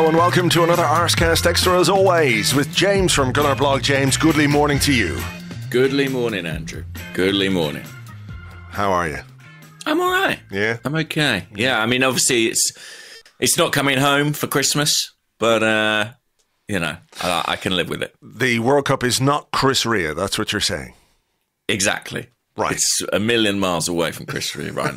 Hello and welcome to another Arsecast Extra as always with James from Gunnerblog. James, goodly morning to you. Goodly morning, Andrew. Goodly morning. How are you? I'm all right. Yeah? I'm okay. Yeah, I mean, obviously it's not coming home for Christmas, but, I can live with it. The World Cup is not Chris Rea, that's what you're saying. Exactly. Right. It's a million miles away from Chris Rea right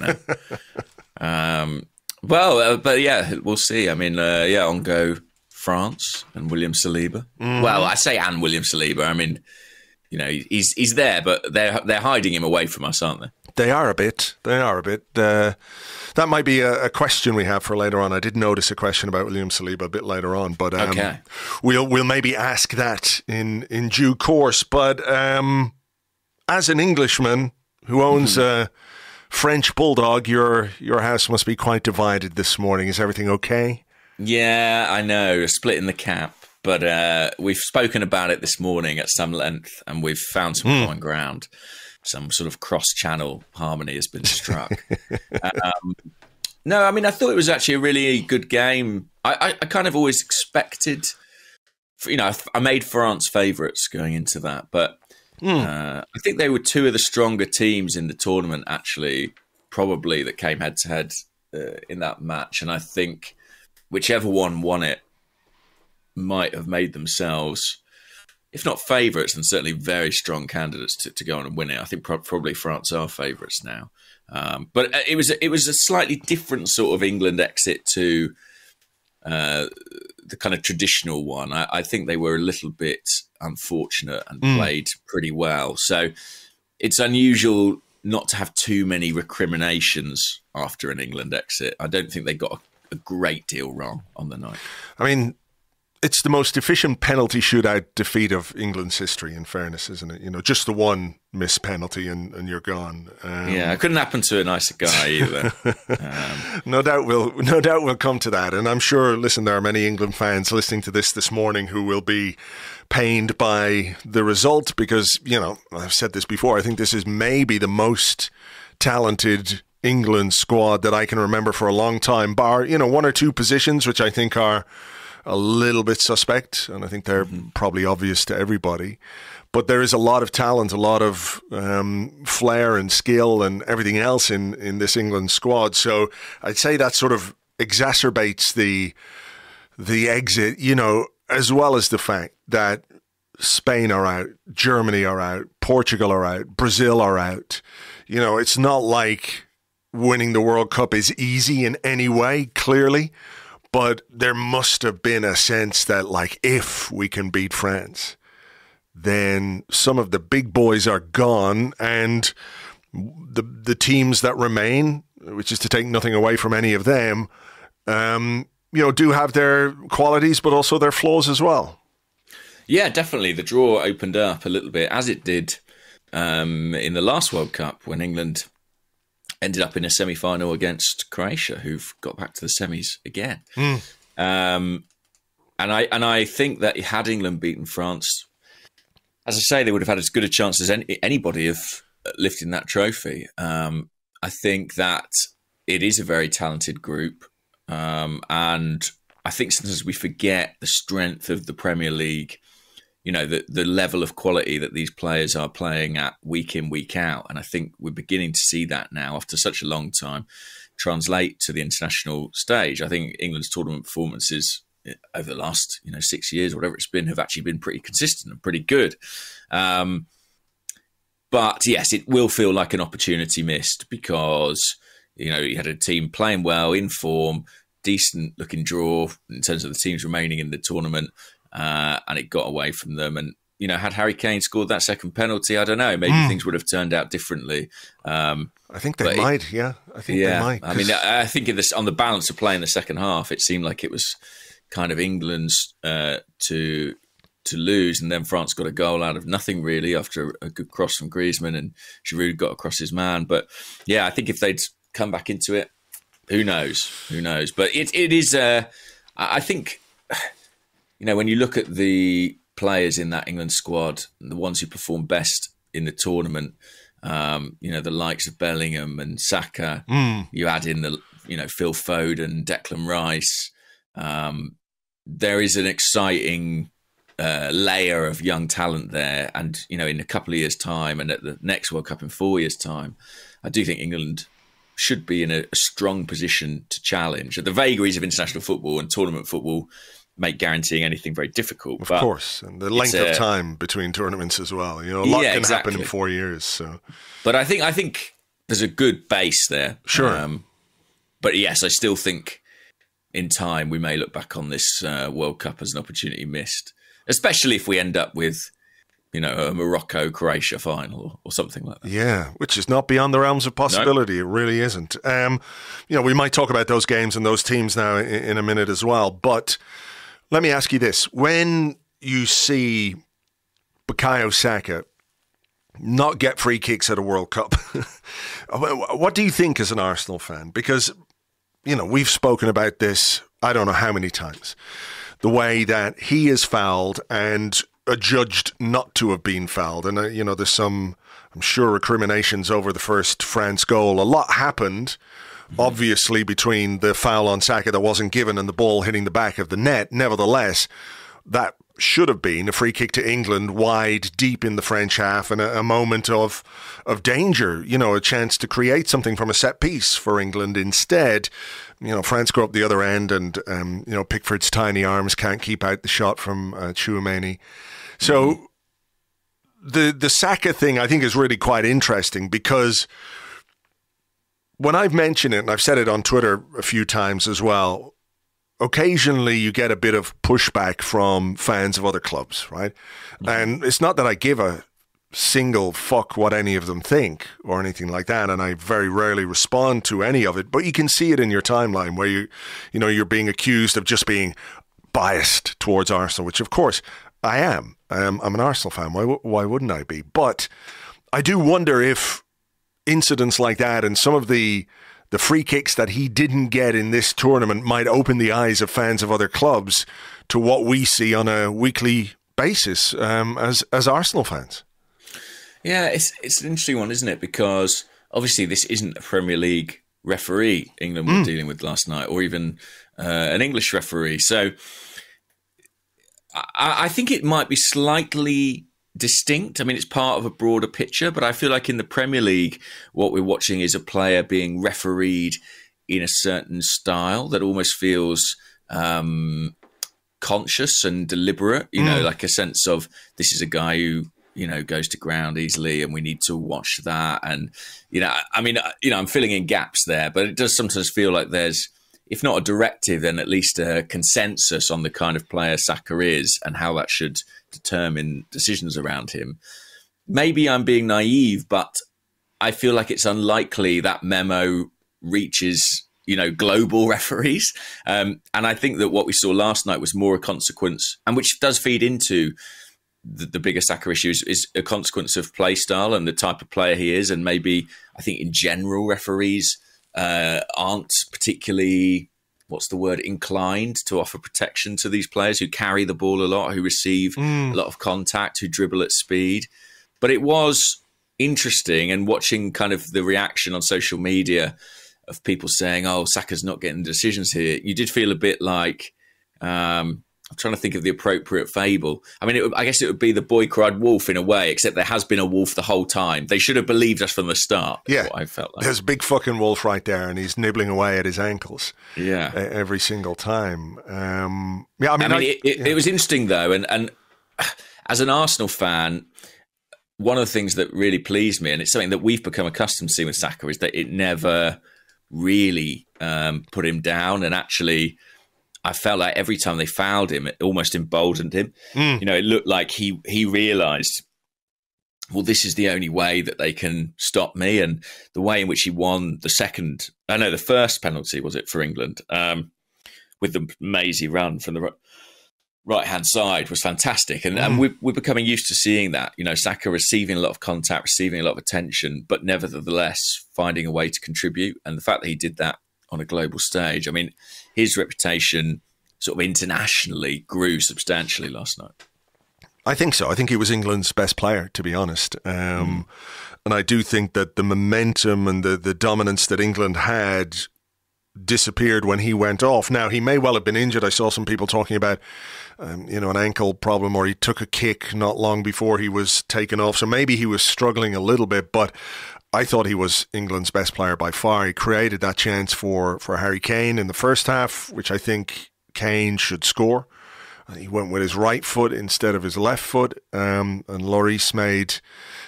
now. But yeah, we'll see. I mean, on go France and William Saliba. Mm. Well, I say and William Saliba. I mean, he's there, but they're hiding him away from us, aren't they? They are a bit. That might be a question we have for later on. I did notice a question about William Saliba a bit later on, but okay. We'll maybe ask that in due course. But as an Englishman who owns a French bulldog, your house must be quite divided this morning. Is everything okay? Yeah, I know. Splitting the cap. But we've spoken about it this morning at some length, and we've found some common ground. Some sort of cross-channel harmony has been struck. No, I mean, I thought it was actually a really good game. I kind of always expected, I made France favourites going into that, but I think they were two of the stronger teams in the tournament, actually, probably, that came head-to-head in that match. And I think whichever one won it might have made themselves, if not favourites, then certainly very strong candidates to go on and win it. I think probably France are favourites now. But it was a slightly different sort of England exit to the kind of traditional one. I think they were a little bit unfortunate and played pretty well. So it's unusual not to have too many recriminations after an England exit. I don't think they got a great deal wrong on the night. I mean, it's the most efficient penalty shootout defeat of England's history, in fairness, isn't it? Just the one missed penalty and you're gone. Yeah, it couldn't happen to a nicer guy either. No doubt we'll come to that. And I'm sure, listen, there are many England fans listening to this morning who will be pained by the result because, I've said this before, I think this is maybe the most talented England squad that I can remember for a long time, bar, one or two positions, which I think are a little bit suspect, and I think they're probably obvious to everybody. But there is a lot of talent, a lot of flair and skill and everything else in this England squad. So I'd say that sort of exacerbates the exit, as well as the fact that Spain are out, Germany are out, Portugal are out, Brazil are out. It's not like winning the World Cup is easy in any way, clearly. But there must have been a sense that, if we can beat France, then some of the big boys are gone, and the teams that remain, which is to take nothing away from any of them, do have their qualities, but also their flaws as well. Yeah, definitely. The draw opened up a little bit, as it did in the last World Cup when England ended up in a semi-final against Croatia, who've got back to the semis again. And I think that had England beaten France, as I say, they would have had as good a chance as anybody of lifting that trophy. I think that it is a very talented group. And I think sometimes we forget the strength of the Premier League, the level of quality that these players are playing at week in, week out. And I think we're beginning to see that now after such a long time translate to the international stage. I think England's tournament performances over the last 6 years, whatever it's been, have actually been pretty consistent and pretty good. But yes, it will feel like an opportunity missed because, you had a team playing well, in form, decent looking draw in terms of the teams remaining in the tournament. And it got away from them. And, had Harry Kane scored that second penalty, I don't know, maybe things would have turned out differently. I think they might, yeah. I think they might. I mean, I think on the balance of play in the second half, it seemed like it was kind of England's to lose. And then France got a goal out of nothing, really, after a good cross from Griezmann, and Giroud got across his man. But, yeah, I think if they'd come back into it, who knows? But it is, I think... when you look at the players in that England squad, the ones who perform best in the tournament, the likes of Bellingham and Saka, you add in the, Phil Foden, Declan Rice, there is an exciting layer of young talent there. And, in a couple of years' time and at the next World Cup in 4 years' time, I do think England should be in a strong position to challenge. The vagaries of international football and tournament football make guaranteeing anything very difficult. Of course, and the length of time between tournaments as well. A lot can happen in 4 years. So, but I think there's a good base there. Sure. But yes, I still think in time we may look back on this World Cup as an opportunity missed, especially if we end up with, a Morocco-Croatia final or something like that. Yeah, which is not beyond the realms of possibility. No. It really isn't. We might talk about those games and those teams now in a minute as well. But let me ask you this. When you see Bukayo Saka not get free kicks at a World Cup, what do you think as an Arsenal fan? Because, we've spoken about this, I don't know how many times. The way that he is fouled and adjudged not to have been fouled. And, there's some, I'm sure, recriminations over the first France goal. A lot happened, obviously, between the foul on Saka that wasn't given and the ball hitting the back of the net. Nevertheless, that should have been a free kick to England wide, deep in the French half, and a moment of danger, a chance to create something from a set piece for England. Instead, France go up the other end and, Pickford's tiny arms can't keep out the shot from Tchouaméni. So the Saka thing, I think, is really quite interesting because when I've mentioned it, and I've said it on Twitter a few times as well, occasionally you get a bit of pushback from fans of other clubs, right? Mm-hmm. And it's not that I give a single fuck what any of them think or anything like that, and I very rarely respond to any of it, but you can see it in your timeline where you're being accused of just being biased towards Arsenal, which of course I am. I'm an Arsenal fan. Why wouldn't I be? But I do wonder if incidents like that and some of the free kicks that he didn't get in this tournament might open the eyes of fans of other clubs to what we see on a weekly basis as Arsenal fans. Yeah, it's an interesting one, isn't it? Because obviously this isn't a Premier League referee England were dealing with last night, or even an English referee. So I think it might be slightly distinct. I mean, it's part of a broader picture, but I feel like in the Premier League, what we're watching is a player being refereed in a certain style that almost feels conscious and deliberate, like a sense of this is a guy who, goes to ground easily and we need to watch that. And, I'm filling in gaps there, but it does sometimes feel like there's, if not a directive, then at least a consensus on the kind of player Saka is and how that should determine decisions around him. Maybe I'm being naive, but I feel like it's unlikely that memo reaches, global referees. And I think that what we saw last night was more a consequence, and which does feed into the bigger Saka issue, is a consequence of play style and the type of player he is. And maybe I think in general referees aren't particularly, inclined to offer protection to these players who carry the ball a lot, who receive a lot of contact, who dribble at speed. But it was interesting, and watching kind of the reaction on social media of people saying, oh, Saka's not getting decisions here. You did feel a bit like, I'm trying to think of the appropriate fable. I mean, I guess it would be the boy cried wolf in a way, except there has been a wolf the whole time. They should have believed us from the start. Yeah, what I felt like. There's a big fucking wolf right there, and he's nibbling away at his ankles. Yeah, every single time. It was interesting though, and as an Arsenal fan, one of the things that really pleased me, and it's something that we've become accustomed to seeing with Saka, is that it never really put him down, and actually, I felt like every time they fouled him, it almost emboldened him. It looked like he realised, well, this is the only way that they can stop me. And the way in which he won the first penalty, was it, for England, with the mazy run from the right-hand side, was fantastic. And we're becoming used to seeing that, Saka receiving a lot of contact, receiving a lot of attention, but nevertheless finding a way to contribute. And the fact that he did that on a global stage, I mean, his reputation sort of internationally grew substantially last night. I think so. I think he was England's best player, to be honest. And I do think that the momentum and the dominance that England had disappeared when he went off. Now, he may well have been injured. I saw some people talking about, an ankle problem, or he took a kick not long before he was taken off. So maybe he was struggling a little bit, but I thought he was England's best player by far. He created that chance for Harry Kane in the first half, which I think Kane should score. He went with his right foot instead of his left foot, and Lloris made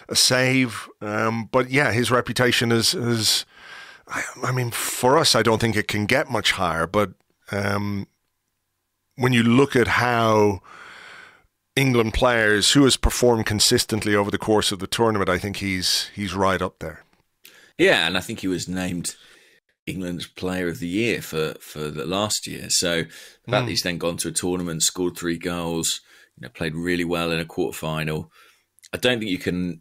a save. But yeah, his reputation is I mean, for us, I don't think it can get much higher. But when you look at how England players, who has performed consistently over the course of the tournament, I think he's right up there. Yeah, and I think he was named England's Player of the Year for the last year. So the fact that he's then gone to a tournament, scored 3 goals, played really well in a quarterfinal. I don't think you can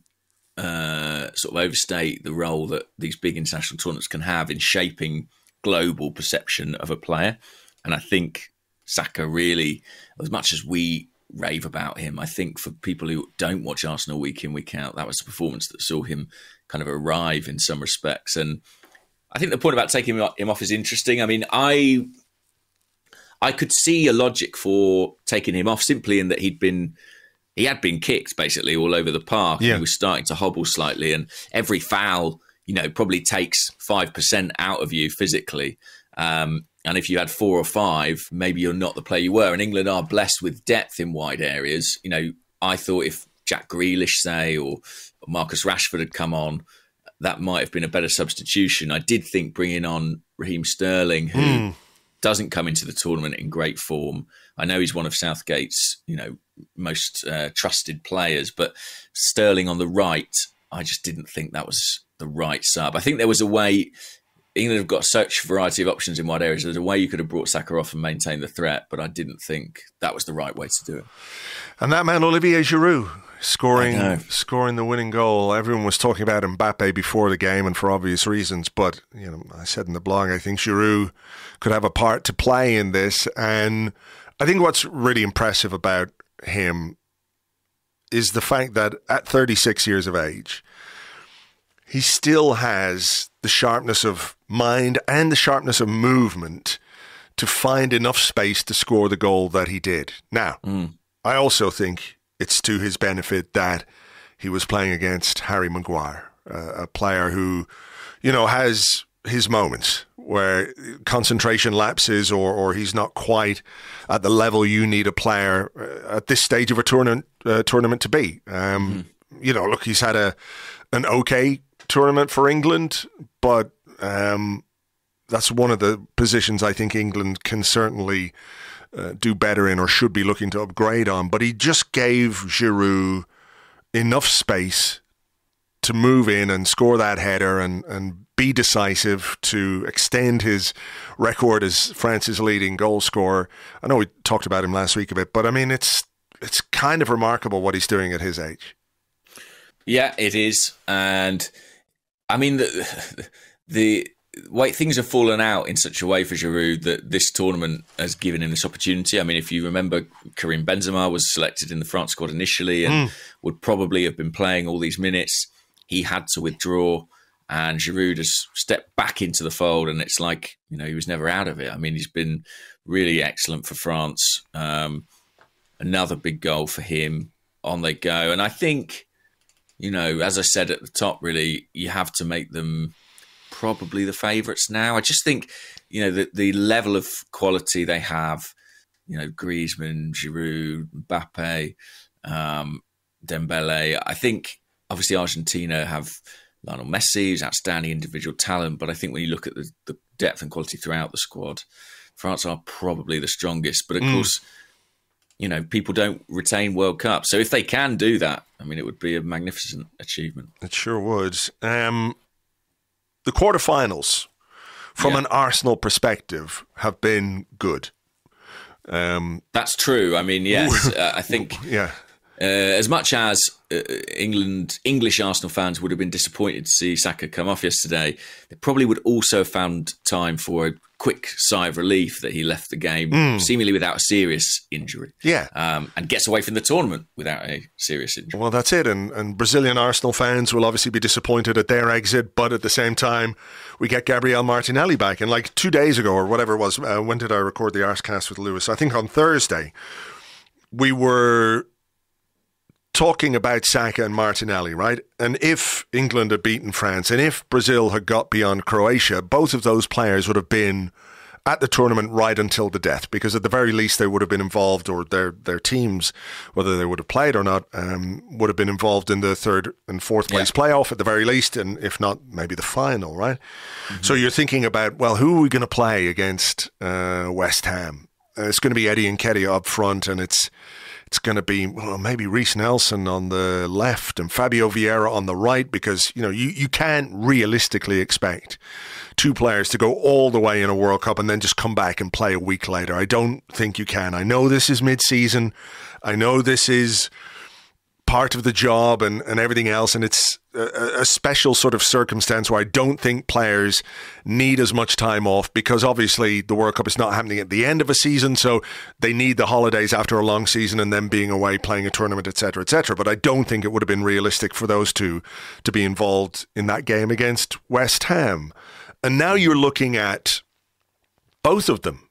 sort of overstate the role that these big international tournaments can have in shaping global perception of a player. And I think Saka really, as much as we rave about him, I think for people who don't watch Arsenal week in, week out, that was the performance that saw him kind of arrive in some respects. And I think the point about taking him off is interesting. I mean, I could see a logic for taking him off simply in that he had been kicked basically all over the park. Yeah. He was starting to hobble slightly, and every foul, probably takes 5% out of you physically. And if you had 4 or 5, maybe you're not the player you were. And England are blessed with depth in wide areas. I thought if Jack Grealish, say, or Marcus Rashford had come on, that might have been a better substitution. I did think bringing on Raheem Sterling, who doesn't come into the tournament in great form. I know he's one of Southgate's, most trusted players, but Sterling on the right, I just didn't think that was the right sub. I think there was a way. England have got such a variety of options in wide areas. There's a way you could have brought Saka off and maintained the threat, but I didn't think that was the right way to do it. And that man, Olivier Giroud, scoring the winning goal. Everyone was talking about Mbappe before the game, and for obvious reasons. But I said in the blog, I think Giroud could have a part to play in this. And I think what's really impressive about him is the fact that at 36 years of age, he still has the sharpness of mind and the sharpness of movement to find enough space to score the goal that he did. Now, I also think it's to his benefit that he was playing against Harry Maguire, a player who, has his moments where concentration lapses or he's not quite at the level you need a player at this stage of a tournament to be. Look, he's had an okay tournament for England, but that's one of the positions I think England can certainly do better in or should be looking to upgrade on. But he just gave Giroud enough space to move in and score that header and be decisive to extend his record as France's leading goal scorer. I know we talked about him last week a bit, but I mean, it's kind of remarkable what he's doing at his age. Yeah, it is. And I mean, the way things have fallen out in such a way for Giroud that this tournament has given him this opportunity. I mean, if you remember, Karim Benzema was selected in the France squad initially and would probably have been playing all these minutes. He had to withdraw, and Giroud has stepped back into the fold, and it's like, he was never out of it. I mean, he's been really excellent for France. Another big goal for him. On they go. And I think, as I said at the top, really, you have to make them probably the favourites now. I just think, the level of quality they have, Griezmann, Giroud, Mbappe, Dembele. I think, obviously, Argentina have Lionel Messi, who's outstanding individual talent, but I think when you look at the depth and quality throughout the squad, France are probably the strongest. But of course, people don't retain World Cup. So if they can do that, I mean, it would be a magnificent achievement. It sure would. The quarterfinals, from an Arsenal perspective, have been good. That's true. I mean, yes, I think As much as English Arsenal fans would have been disappointed to see Saka come off yesterday, they probably would also have found time for a quick sigh of relief that he left the game seemingly without a serious injury. Yeah. And gets away from the tournament without a serious injury. Well, that's it. And Brazilian Arsenal fans will obviously be disappointed at their exit, but at the same time, we get Gabriel Martinelli back. And like 2 days ago or whatever it was, when did I record the Arsecast with Lewis? I think on Thursday, we were talking about Saka and Martinelli, right? And if England had beaten France and if Brazil had got beyond Croatia, both of those players would have been at the tournament right until the death, because at the very least they would have been involved, or their teams, whether they would have played or not, would have been involved in the third and fourth place playoff at the very least, and if not, maybe the final, right? Mm-hmm. So you're thinking about, well, who are we going to play against West Ham? It's going to be Eddie Nketiah up front, and it's going to be maybe Reece Nelson on the left and Fabio Vieira on the right, because you can't realistically expect two players to go all the way in a World Cup and then just come back and play a week later. I don't think you can. I know this is mid-season. I know this is part of the job and everything else, and it's a special sort of circumstance where I don't think players need as much time off, because obviously the World Cup is not happening at the end of a season, so they need the holidays after a long season and then being away playing a tournament, etc., etc. But I don't think it would have been realistic for those two to be involved in that game against West Ham. And now you're looking at both of them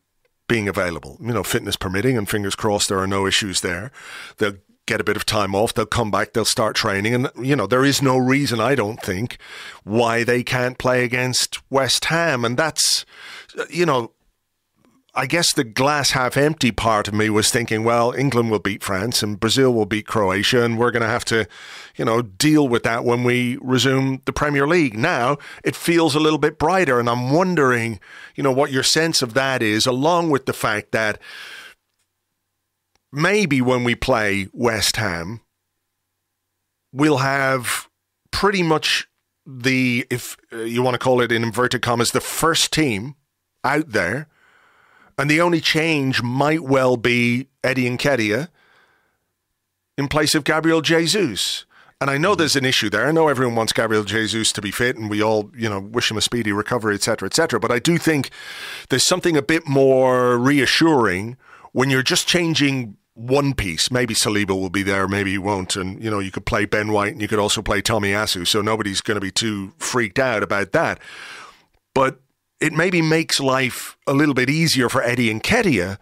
being available, fitness permitting, and fingers crossed there are no issues there. They'll get a bit of time off, they'll come back, they'll start training, and there is no reason, I don't think, why they can't play against West Ham. And that's, I guess the glass half empty part of me was thinking, well, England will beat France and Brazil will beat Croatia, and we're going to have to, deal with that when we resume the Premier League. Now it feels a little bit brighter, and I'm wondering, what your sense of that is, along with the fact that maybe when we play West Ham, we'll have pretty much if you want to call it in inverted commas, the first team out there. And the only change might well be Eddie Nketiah in place of Gabriel Jesus. And I know there's an issue there. I know everyone wants Gabriel Jesus to be fit, and we all, wish him a speedy recovery, etc., etc. But I do think there's something a bit more reassuring when you're just changing one piece. Maybe Saliba will be there, maybe he won't. And, you could play Ben White and you could also play Tomiyasu. So nobody's going to be too freaked out about that. But it maybe makes life a little bit easier for Eddie Nketiah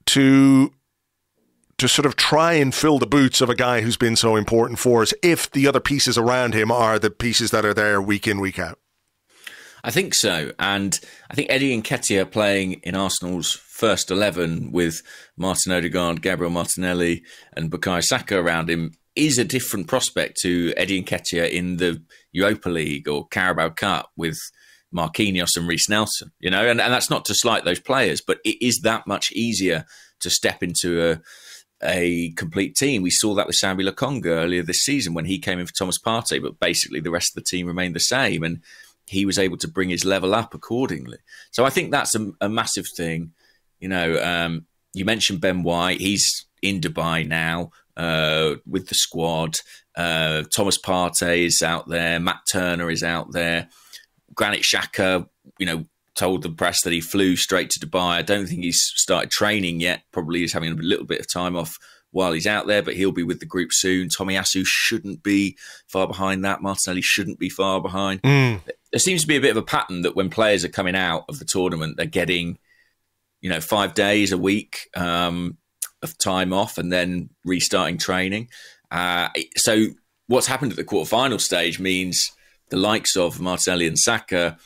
to sort of try and fill the boots of a guy who's been so important for us, if the other pieces around him are the pieces that are there week in, week out. I think so. And I think Eddie Nketiah playing in Arsenal's first 11 with Martin Odegaard, Gabriel Martinelli and Bukayo Saka around him is a different prospect to Eddie Nketiah in the Europa League or Carabao Cup with Marquinhos and Reece Nelson, and that's not to slight those players, but it is that much easier to step into a complete team. We saw that with Sambi Lokonga earlier this season when he came in for Thomas Partey, but basically the rest of the team remained the same, and he was able to bring his level up accordingly. So I think that's a massive thing. You mentioned Ben White. He's in Dubai now with the squad. Thomas Partey is out there. Matt Turner is out there. Granit Xhaka, told the press that he flew straight to Dubai. I don't think he's started training yet. Probably he's having a little bit of time off while he's out there, but he'll be with the group soon. Tomiyasu shouldn't be far behind that. Martinelli shouldn't be far behind. There seems to be a bit of a pattern that when players are coming out of the tournament, they're getting, 5 days a week of time off and then restarting training. So what's happened at the quarterfinal stage means the likes of Martinelli and Saka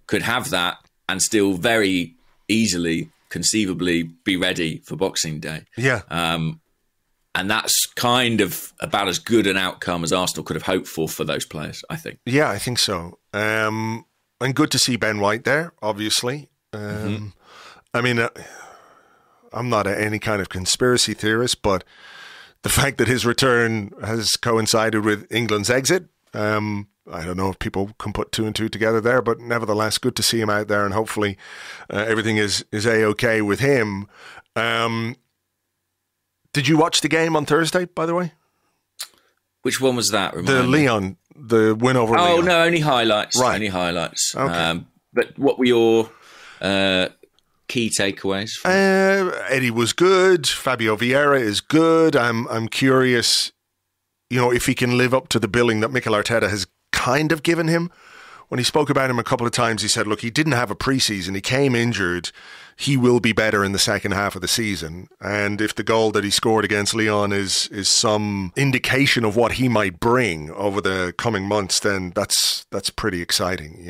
could have that and still very easily, conceivably be ready for Boxing Day. Yeah. And that's kind of about as good an outcome as Arsenal could have hoped for those players, I think. Yeah, I think so. And good to see Ben White there, obviously. I mean, I'm not any kind of conspiracy theorist, but the fact that his return has coincided with England's exit, I don't know if people can put two and two together there, but nevertheless, good to see him out there, and hopefully everything is A-okay with him. Did you watch the game on Thursday, by the way? Which one was that? The Lyon, the win over Lyon. Oh, no, only highlights. Right. Only highlights. Okay. But what were your key takeaways? Eddie was good. Fabio Vieira is good. I'm curious, if he can live up to the billing that Mikel Arteta has kind of given him. When he spoke about him a couple of times, he said, look, he didn't have a preseason. He came injured. He will be better in the second half of the season. And if the goal that he scored against Lyon is some indication of what he might bring over the coming months, then that's pretty exciting,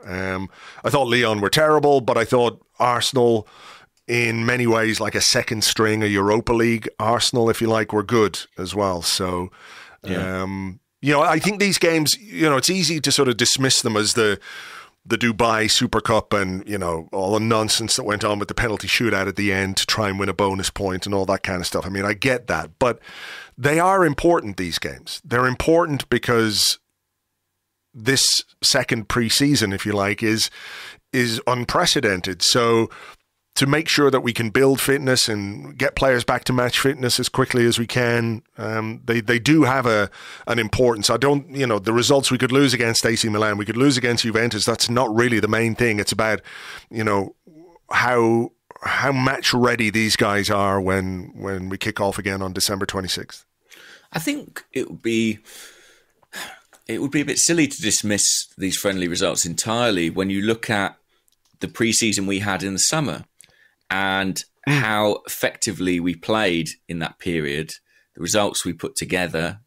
I thought Lyon were terrible, but I thought Arsenal, in many ways, like a second string, a Europa League Arsenal, if you like, were good as well. So, I think these games, it's easy to sort of dismiss them as the Dubai Super Cup and, all the nonsense that went on with the penalty shootout at the end to try and win a bonus point and all that kind of stuff. I mean, I get that, but they are important, these games. They're important because this second pre-season, if you like, is unprecedented. So to make sure that we can build fitness and get players back to match fitness as quickly as we can, they do have an importance. I don't, the results we could lose against AC Milan, we could lose against Juventus. That's not really the main thing. It's about, how match ready these guys are when we kick off again on December 26th. I think it would be a bit silly to dismiss these friendly results entirely when you look at the pre-season we had in the summer and how effectively we played in that period, the results we put together,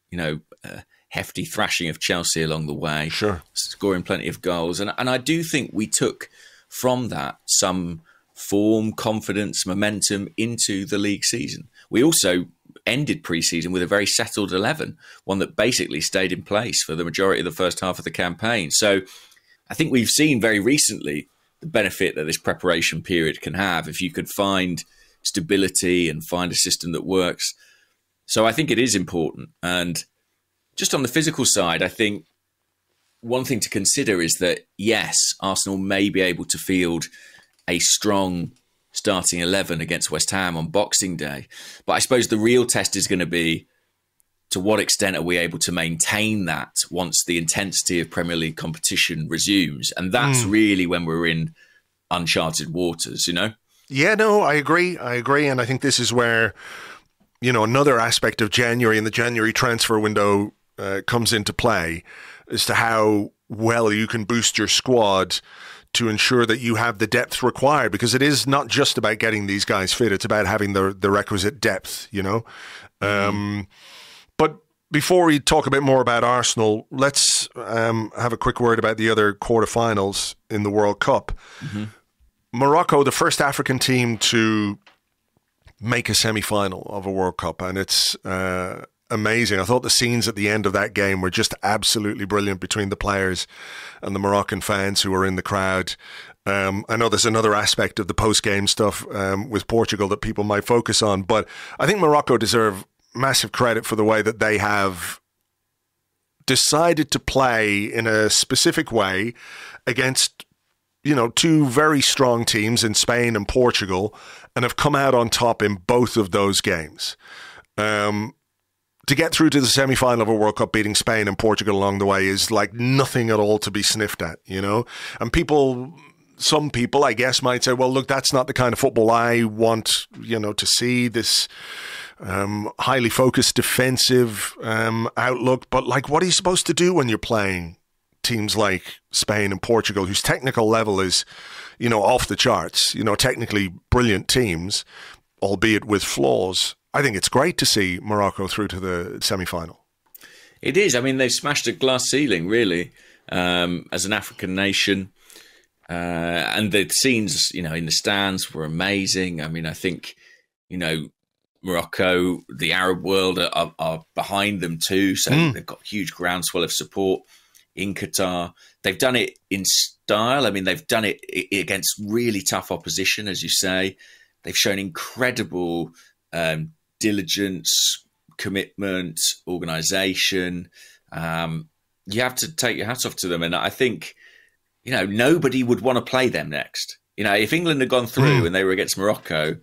hefty thrashing of Chelsea along the way, sure, scoring plenty of goals. And I do think we took from that some form, confidence, momentum into the league season. We also ended pre-season with a very settled 11, one that basically stayed in place for the majority of the first half of the campaign. So I think we've seen very recently the benefit that this preparation period can have if you could find stability and find a system that works. So I think it is important. And just on the physical side, I think one thing to consider is that, yes, Arsenal may be able to field a strong starting 11 against West Ham on Boxing Day. But I suppose the real test is going to be, to what extent are we able to maintain that once the intensity of Premier League competition resumes? And that's really when we're in uncharted waters, Yeah, no, I agree. And I think this is where, another aspect of January and the January transfer window comes into play as to how well you can boost your squad to ensure that you have the depth required, because it is not just about getting these guys fit. It's about having the requisite depth, But before we talk a bit more about Arsenal, let's have a quick word about the other quarterfinals in the World Cup. Mm-hmm. Morocco, the first African team to make a semi-final of a World Cup, and it's amazing. I thought the scenes at the end of that game were just absolutely brilliant between the players and the Moroccan fans who were in the crowd. I know there's another aspect of the post-game stuff with Portugal that people might focus on, but I think Morocco deserve massive credit for the way that they have decided to play in a specific way against, two very strong teams in Spain and Portugal, and have come out on top in both of those games. To get through to the semi-final of a World Cup, beating Spain and Portugal along the way is like nothing at all to be sniffed at, And some people, I guess, might say, well, look, that's not the kind of football I want, to see, this highly focused defensive outlook. But what are you supposed to do when you're playing teams like Spain and Portugal, whose technical level is, off the charts, technically brilliant teams, albeit with flaws? I think it's great to see Morocco through to the semi-final. It is. I mean, they've smashed a glass ceiling, really, as an African nation. And the scenes, in the stands were amazing. I mean, I think, Morocco, the Arab world are behind them too. So they've got huge groundswell of support in Qatar. They've done it in style. I mean, they've done it against really tough opposition, as you say. They've shown incredible diligence, commitment, organisation. You have to take your hat off to them. And I think, nobody would want to play them next. If England had gone through and they were against Morocco,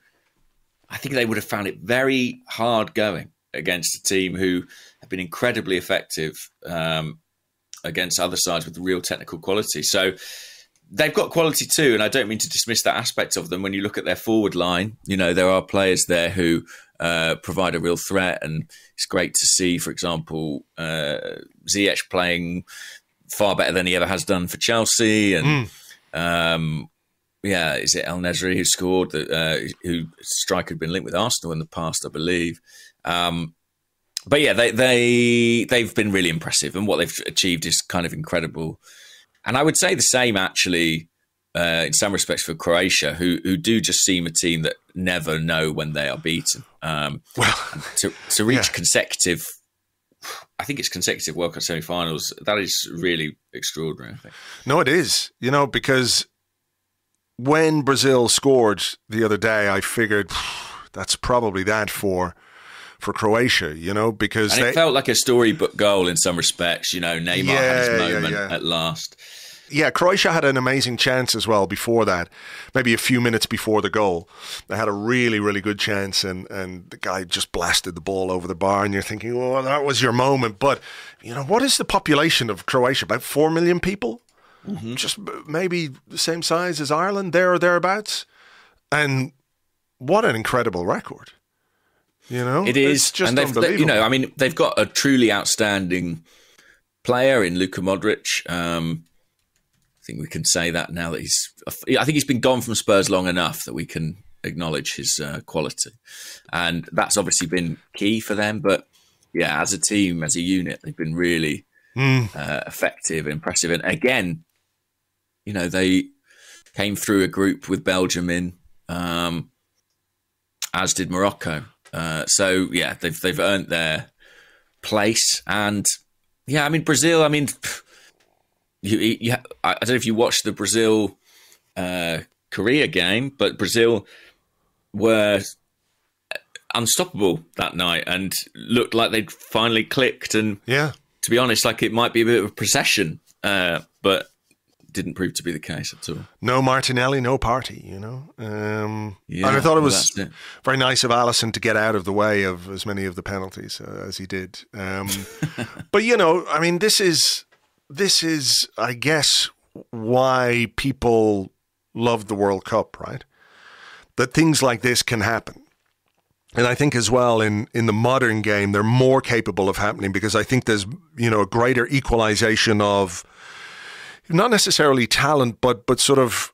I think they would have found it very hard going against a team who have been incredibly effective against other sides with real technical quality. So they've got quality too, and I don't mean to dismiss that aspect of them. When you look at their forward line, there are players there who provide a real threat, and it's great to see, for example, Ziyech playing far better than he ever has done for Chelsea, and is it El Nesri who scored? Who striker had been linked with Arsenal in the past, I believe. But yeah, they've been really impressive, and what they've achieved is kind of incredible. And I would say the same, actually, in some respects for Croatia, who do just seem a team that never know when they are beaten. To reach consecutive, I think it's consecutive World Cup semi-finals, that is really extraordinary, I think. No, it is, because when Brazil scored the other day, I figured that's probably that for Croatia, because it felt like a storybook goal in some respects. Neymar had his moment at last. Yeah, Croatia had an amazing chance as well before that, maybe a few minutes before the goal. They had a really, really good chance, and the guy just blasted the ball over the bar, and you're thinking, well, that was your moment. But, what is the population of Croatia? About 4 million people? Mm-hmm. Just maybe the same size as Ireland, there or thereabouts. And what an incredible record. It is. It's just and unbelievable. They've got a truly outstanding player in Luka Modric. I think we can say that now that I think he's been gone from Spurs long enough that we can acknowledge his quality. And that's obviously been key for them. But yeah, as a team, as a unit, they've been really effective, impressive. And again, they came through a group with Belgium in, as did Morocco. So yeah, they've earned their place, and Brazil. I don't know if you watched the Brazil Korea game, but Brazil were unstoppable that night and looked like they'd finally clicked. And to be honest, like it might be a bit of a procession, but didn't prove to be the case at all. No Martinelli, no party, and I thought it was very nice of Alisson to get out of the way of as many of the penalties as he did. But this is, I guess, why people love the World Cup, right? That things like this can happen. And I think as well in the modern game, they're more capable of happening because I think there's, a greater equalization of not necessarily talent, but sort of,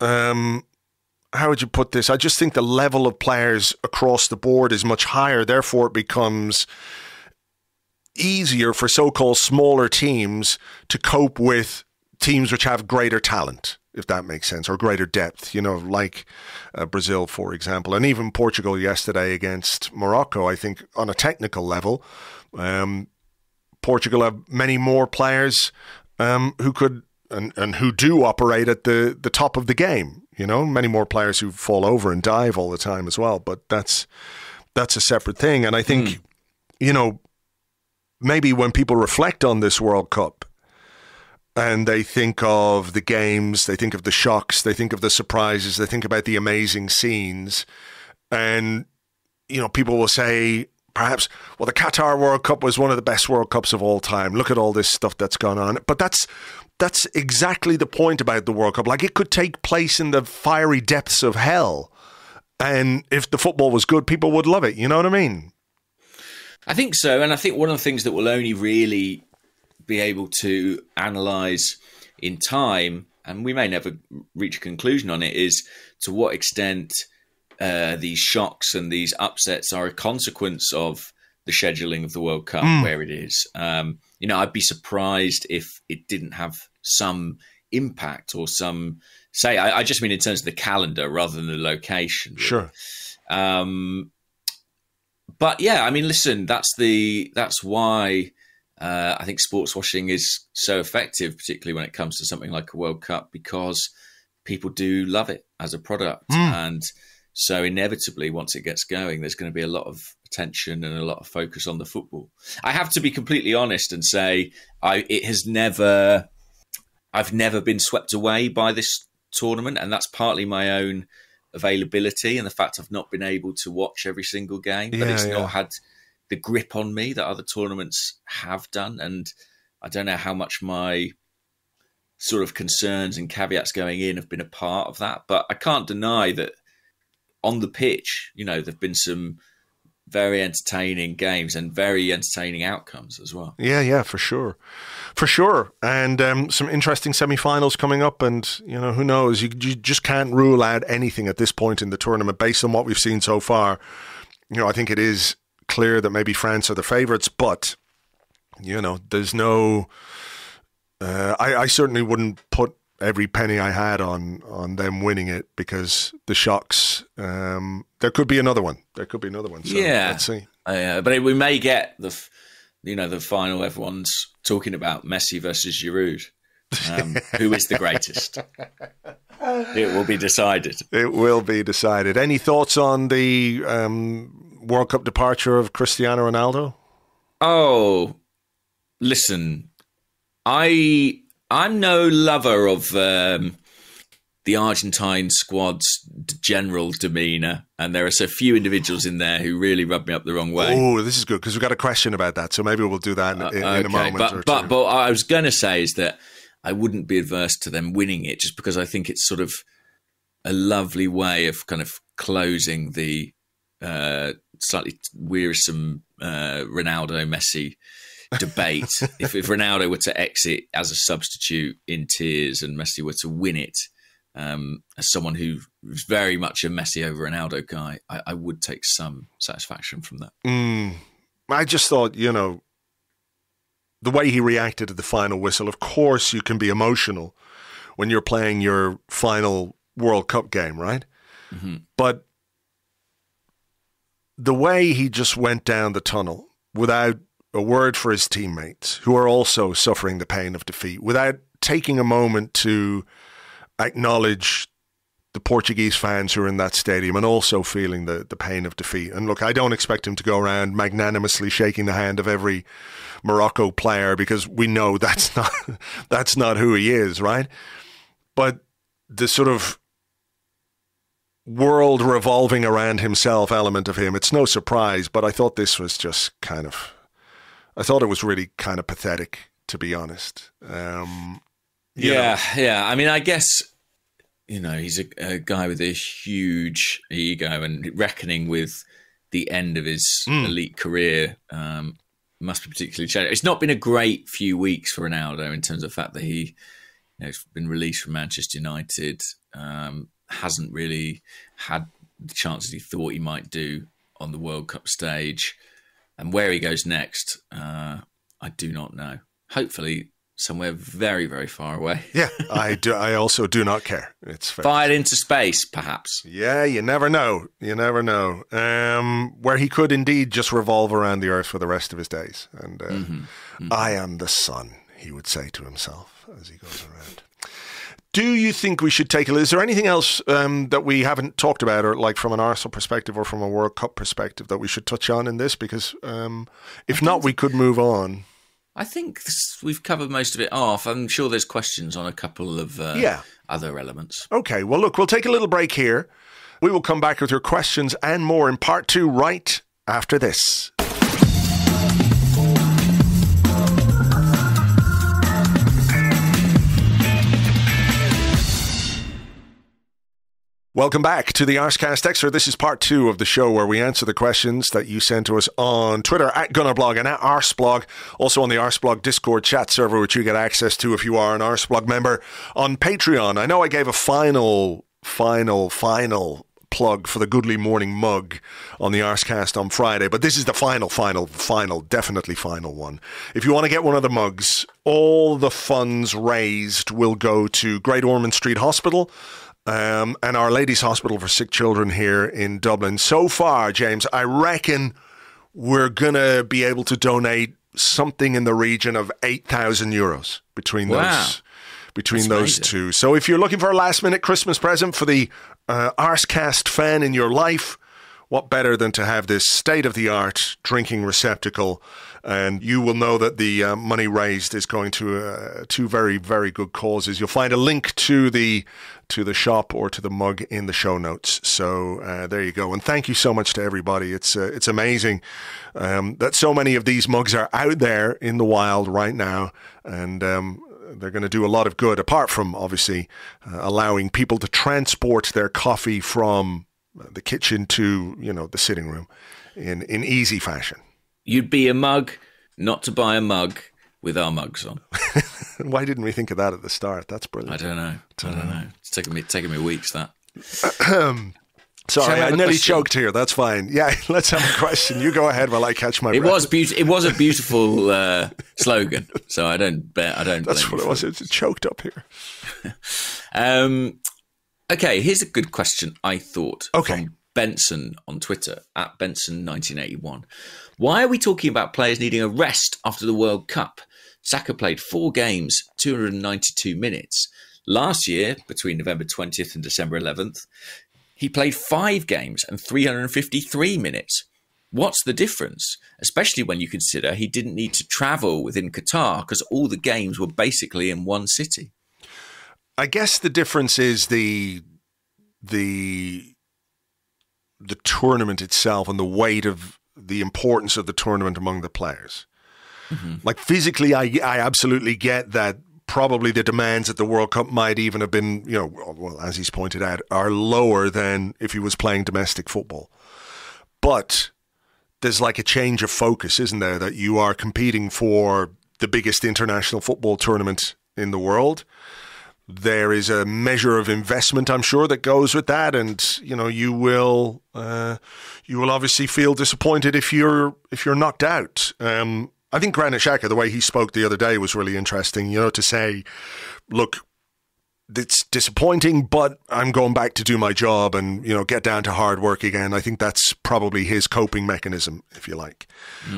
how would you put this? I just think the level of players across the board is much higher. Therefore, it becomes easier for so-called smaller teams to cope with teams which have greater talent, if that makes sense, or greater depth, like Brazil, for example. And even Portugal yesterday against Morocco, I think on a technical level, Portugal have many more players who could and who do operate at the top of the game. Many more players who fall over and dive all the time as well. But that's a separate thing. And I think, maybe when people reflect on this World Cup and they think of the games, they think of the shocks, they think of the surprises, they think about the amazing scenes, and, people will say, perhaps, well, the Qatar World Cup was one of the best World Cups of all time. Look at all this stuff that's gone on. But that's exactly the point about the World Cup. Like, it could take place in the fiery depths of hell. And if the football was good, people would love it. You know what I mean? I think so. And I think one of the things that we'll only really be able to analyse in time, and we may never reach a conclusion on it, is to what extent these shocks and these upsets are a consequence of the scheduling of the World Cup where it is. I'd be surprised if it didn't have some impact or some say. I just mean in terms of the calendar rather than the location. Sure. But yeah, listen, that's why I think sports washing is so effective, particularly when it comes to something like a World Cup, because people do love it as a product. And so inevitably, once it gets going, there's going to be a lot of attention and a lot of focus on the football. I have to be completely honest and say I've never been swept away by this tournament, and that's partly my own availability and the fact I've not been able to watch every single game, but it's not had the grip on me that other tournaments have done. And I don't know how much my sort of concerns and caveats going in have been a part of that, but I can't deny that on the pitch, there've been some very entertaining games and very entertaining outcomes as well. Yeah, for sure. And some interesting semi-finals coming up, and who knows, you just can't rule out anything at this point in the tournament based on what we've seen so far. I think it is clear that maybe France are the favourites, but there's no I certainly wouldn't put every penny I had on them winning it, because the shocks, there could be another one. So let's see. But we may get the final everyone's talking about, Messi versus Giroud. Who is the greatest? It will be decided. Any thoughts on the World Cup departure of Cristiano Ronaldo? Oh, listen, I'm no lover of the Argentine squad's general demeanour, and there are so few individuals in there who really rub me up the wrong way. Oh, this is good, because we've got a question about that, so maybe we'll do that in a moment or two. But what I was going to say is that I wouldn't be adverse to them winning it, just because I think it's sort of a lovely way of kind of closing the slightly wearisome Ronaldo-Messi debate. if Ronaldo were to exit as a substitute in tears and Messi were to win it, as someone who's very much a Messi over Ronaldo guy, I would take some satisfaction from that. I just thought, the way he reacted to the final whistle, of course you can be emotional when you're playing your final World Cup game, right? Mm-hmm. But the way he just went down the tunnel without a word for his teammates, who are also suffering the pain of defeat, without taking a moment to acknowledge the Portuguese fans who are in that stadium and also feeling the pain of defeat. And look, I don't expect him to go around magnanimously shaking the hand of every Morocco player, because we know that's not who he is, right? But the sort of world revolving around himself element of him, it's no surprise, but I thought this was just I thought it was really kind of pathetic, to be honest. Yeah. I mean, I guess, he's a guy with a huge ego, and reckoning with the end of his elite career must be particularly challenging. It's not been a great few weeks for Ronaldo in terms of the fact that he has been released from Manchester United, hasn't really had the chances he thought he might do on the World Cup stage. And where he goes next, I do not know. Hopefully somewhere very, very far away. Yeah, I do. I also do not care. It's fair. Fired into space, perhaps. Yeah, you never know. Where he could indeed just revolve around the earth for the rest of his days. And I am the sun, he would say to himself as he goes around. Do you think we should take is there anything else that we haven't talked about, or like from an Arsenal perspective or from a World Cup perspective, that we should touch on in this? Because if not, we could move on. I think we've covered most of it off. I'm sure there's questions on a couple of other elements. Okay, well, look, we'll take a little break here. We will come back with your questions and more in part 2 right after this. Welcome back to the Arsecast Extra. This is part 2 of the show where we answer the questions that you send to us on Twitter at Gunnerblog and at Arseblog. Also on the Arseblog Discord chat server, which you get access to if you are an Arseblog member on Patreon. I know I gave a final plug for the Goodly Morning mug on the Arsecast on Friday, but this is the final, definitely final one. If you want to get one of the mugs, all the funds raised will go to Great Ormond Street Hospital, and Our Lady's Hospital for Sick Children here in Dublin. So far, James, I reckon we're going to be able to donate something in the region of €8,000 between those two. So if you're looking for a last-minute Christmas present for the Arsecast fan in your life, what better than to have this state-of-the-art drinking receptacle And you will know that the money raised is going to two very, very good causes. You'll find a link to the shop or to the mug in the show notes. So there you go. And thank you so much to everybody. It's amazing that so many of these mugs are out there in the wild right now. And they're going to do a lot of good, apart from obviously allowing people to transport their coffee from the kitchen to, the sitting room in easy fashion. You'd be a mug not to buy a mug with our mugs on. Why didn't we think of that at the start? That's brilliant. I don't know. It's taking me weeks, that. Sorry, I nearly choked here. That's fine. Yeah, let's have a question. You go ahead while I catch my breath. It was a beautiful slogan, so I don't. That's what it was. It's choked up here. Okay, here's a good question. I thought. Okay. From Benson on Twitter at Benson1981. Why are we talking about players needing a rest after the World Cup? Saka played 4 games, 292 minutes. Last year, between November 20th and December 11th, he played 5 games and 353 minutes. What's the difference? Especially when you consider he didn't need to travel within Qatar because all the games were basically in one city. I guess the difference is the tournament itself and the weight of the importance of the tournament among the players. Mm-hmm. Like physically, I absolutely get that. Probably the demands at the World Cup might even have been, well, as he's pointed out, are lower than if he was playing domestic football. But there's like a change of focus, isn't there? That you are competing for the biggest international football tournament in the world. There is a measure of investment, I'm sure, that goes with that, and you will obviously feel disappointed if you're knocked out. I think Granit Xhaka, the way he spoke the other day was really interesting, to say, look, it's disappointing, but I'm going back to do my job and, get down to hard work again. I think that's probably his coping mechanism, if you like.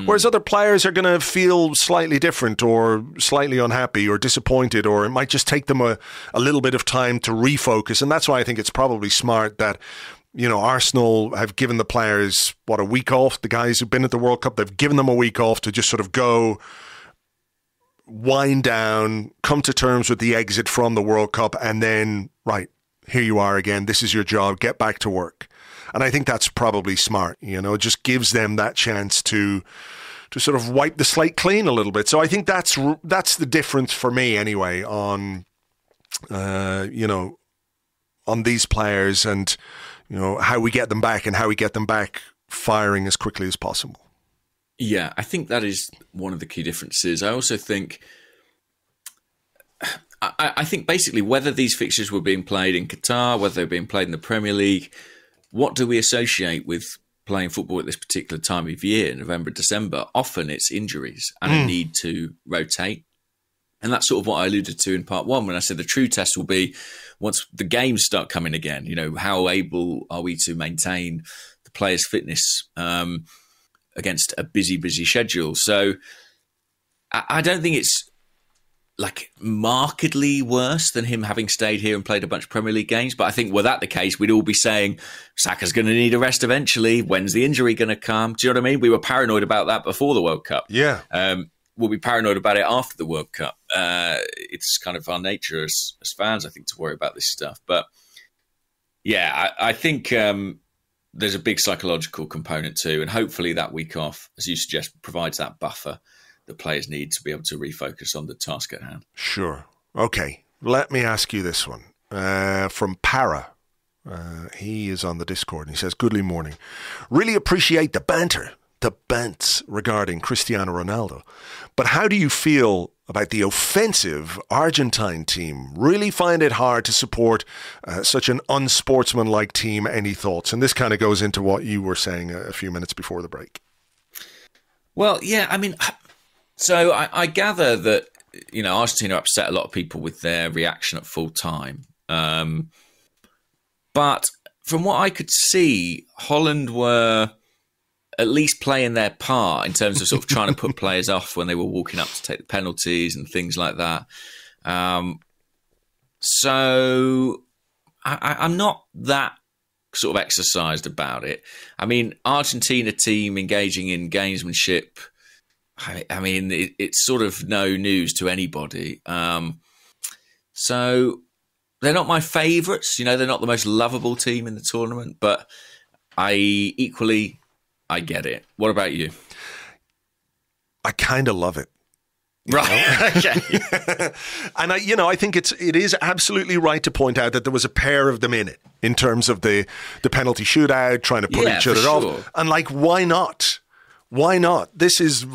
Whereas other players are going to feel slightly different or slightly unhappy or disappointed, or it might just take them a little bit of time to refocus. And that's why I think it's probably smart that Arsenal have given the players, a week off? The guys who've been at the World Cup, they've given them a week off to just sort of go, wind down, come to terms with the exit from the World Cup, and then, right, here you are again. This is your job. Get back to work. And I think that's probably smart. It just gives them that chance to sort of wipe the slate clean a little bit. So I think that's the difference for me anyway on these players and how we get them back and how we get them back firing as quickly as possible. Yeah, I think that is one of the key differences. I also think, I think basically whether these fixtures were being played in Qatar, whether they were being played in the Premier League, what do we associate with playing football at this particular time of year, November, December? Often it's injuries and a need to rotate. And that's sort of what I alluded to in part 1 when I said the true test will be once the games start coming again. How able are we to maintain the players' fitness against a busy schedule? So I don't think it's like markedly worse than him having stayed here and played a bunch of Premier League games. But I think were that the case, we'd all be saying Saka's going to need a rest eventually. When's the injury going to come? Do you know what I mean? We were paranoid about that before the World Cup. Yeah. We'll be paranoid about it after the World Cup. It's kind of our nature as fans, I think, to worry about this stuff. But yeah, I think there's a big psychological component too. And hopefully that week off, as you suggest, provides that buffer the players need to be able to refocus on the task at hand. Sure. Okay. Let me ask you this one. From Para. He is on the Discord and he says, "Goodly morning. Really appreciate the banter. The bants regarding Cristiano Ronaldo. But how do you feel about the offensive Argentine team? Really find it hard to support such an unsportsmanlike team. Any thoughts?" And this kind of goes into what you were saying a few minutes before the break. Well, yeah, I mean, so I gather that, Argentina upset a lot of people with their reaction at full time. But from what I could see, Holland were at least playing their part in terms of sort of trying to put players off when they were walking up to take the penalties and things like that. So I'm not that sort of exercised about it. I mean, Argentina team engaging in gamesmanship I mean, it's sort of no news to anybody. So they're not my favourites. They're not the most lovable team in the tournament, but I get it. What about you? I kind of love it. Right. Okay. And I think it is absolutely right to point out that there was a pair of them in terms of the penalty shootout, trying to put each other off. And why not? Why not? This is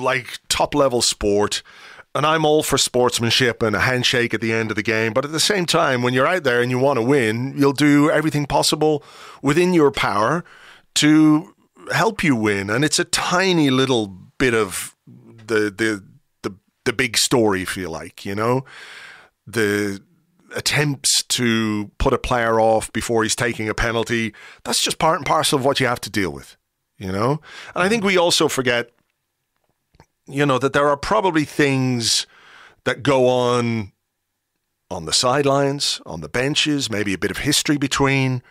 top level sport. And I'm all for sportsmanship and a handshake at the end of the game. But at the same time, when you're out there and you want to win, you'll do everything possible within your power to help you win. And it's a tiny little bit of the big story, if you like, the attempts to put a player off before he's taking a penalty. That's just part and parcel of what you have to deal with, And I think we also forget that there are probably things that go on the sidelines, on the benches, maybe a bit of history between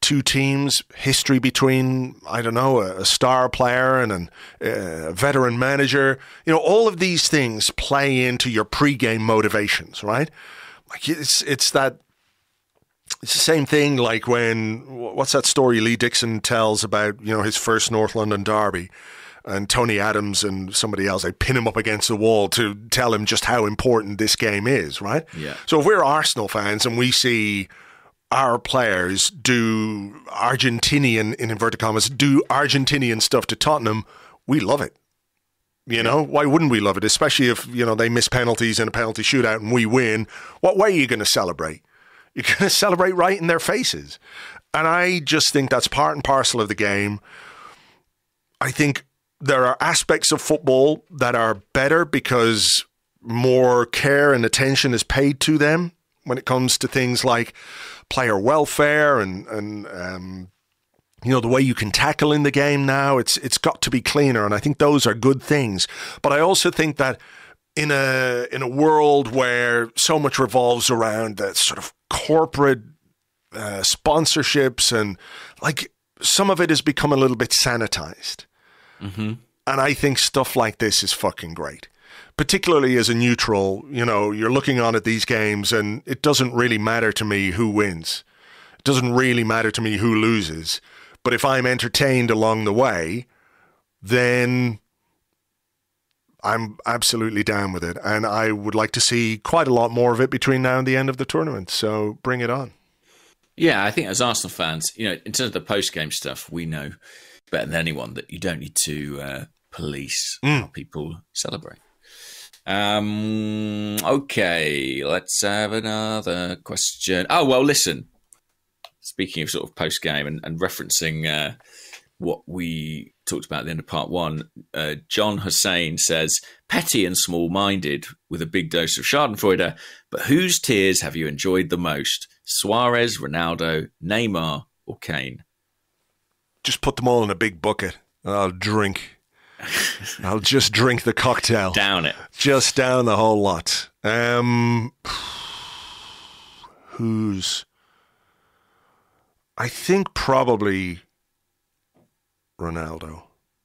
two teams, history between, I don't know, a star player and a veteran manager. All of these things play into your pre-game motivations, right? It's the same thing what's that story Lee Dixon tells about, his first North London derby? And Tony Adams and somebody else, they pin him up against the wall to tell him just how important this game is, right? Yeah. So if we're Arsenal fans and we see our players do Argentinian, in inverted commas, do Argentinian stuff to Tottenham, we love it. Why wouldn't we love it? Especially if, they miss penalties in a penalty shootout and we win. What way are you going to celebrate? You're going to celebrate right in their faces. And I just think that's part and parcel of the game. I think there are aspects of football that are better because more care and attention is paid to them when it comes to things like player welfare and the way you can tackle in the game now. It's got to be cleaner, and I think those are good things. But I also think that in a world where so much revolves around that sort of corporate sponsorships and some of it has become a little bit sanitized. Mm-hmm. And I think stuff like this is fucking great. Particularly as a neutral, you're looking on at these games and it doesn't really matter to me who wins. It doesn't really matter to me who loses. But if I'm entertained along the way, then I'm absolutely down with it. And I would like to see quite a lot more of it between now and the end of the tournament. So bring it on. Yeah, I think as Arsenal fans, in terms of the post-game stuff, we know better than anyone that you don't need to police how people celebrate. Okay, let's have another question. Oh, well, listen, speaking of sort of post-game and referencing what we talked about at the end of part one, John Hussein says, petty and small-minded with a big dose of schadenfreude, but whose tears have you enjoyed the most? Suarez, Ronaldo, Neymar or Kane? Just put them all in a big bucket and I'll drink. I'll just drink the cocktail. Down it. Just down the whole lot. I think probably Ronaldo.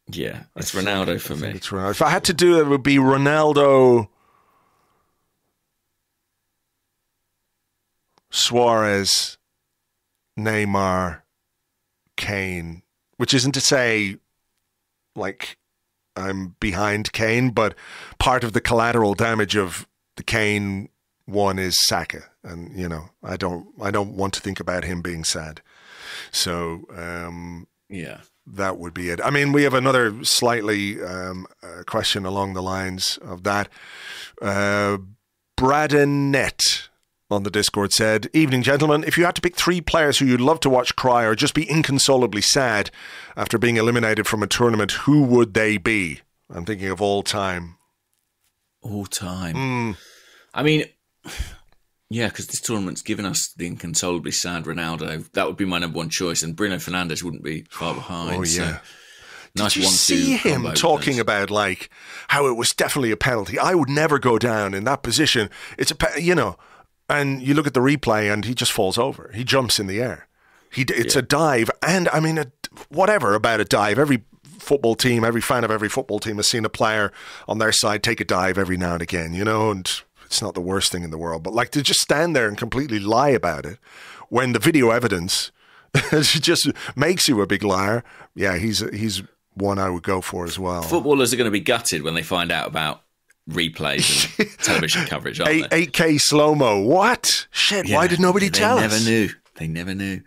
Yeah, it's Ronaldo for me. It's Ronaldo. If I had to do it, it would be Ronaldo, Suarez, Neymar, Kane, which isn't to say I'm behind Kane, but part of the collateral damage of the Kane one is Saka, and I don't want to think about him being sad. So that would be it. I mean, we have another slightly question along the lines of that. Bradenette on the Discord said, "Evening, gentlemen. If you had to pick 3 players who you'd love to watch cry or just be inconsolably sad after being eliminated from a tournament, who would they be?" I'm thinking of all time. All time. I mean, yeah, because this tournament's given us the inconsolably sad Ronaldo. That would be my number one choice, and Bruno Fernandes wouldn't be far behind. Oh, yeah. So nice. Did you see him talking about how it was definitely a penalty? I would never go down in that position. It's and you look at the replay and he just falls over. He jumps in the air. It's a dive, and I mean, whatever about a dive. Every football team, every fan of every football team has seen a player on their side take a dive every now and again, and it's not the worst thing in the world. But like to just stand there and completely lie about it when the video evidence just makes you a big liar. Yeah, he's one I would go for as well. Footballers are going to be gutted when they find out about replays and television coverage, aren't they? 8K slow-mo. What? Shit, why did nobody tell us? They never knew.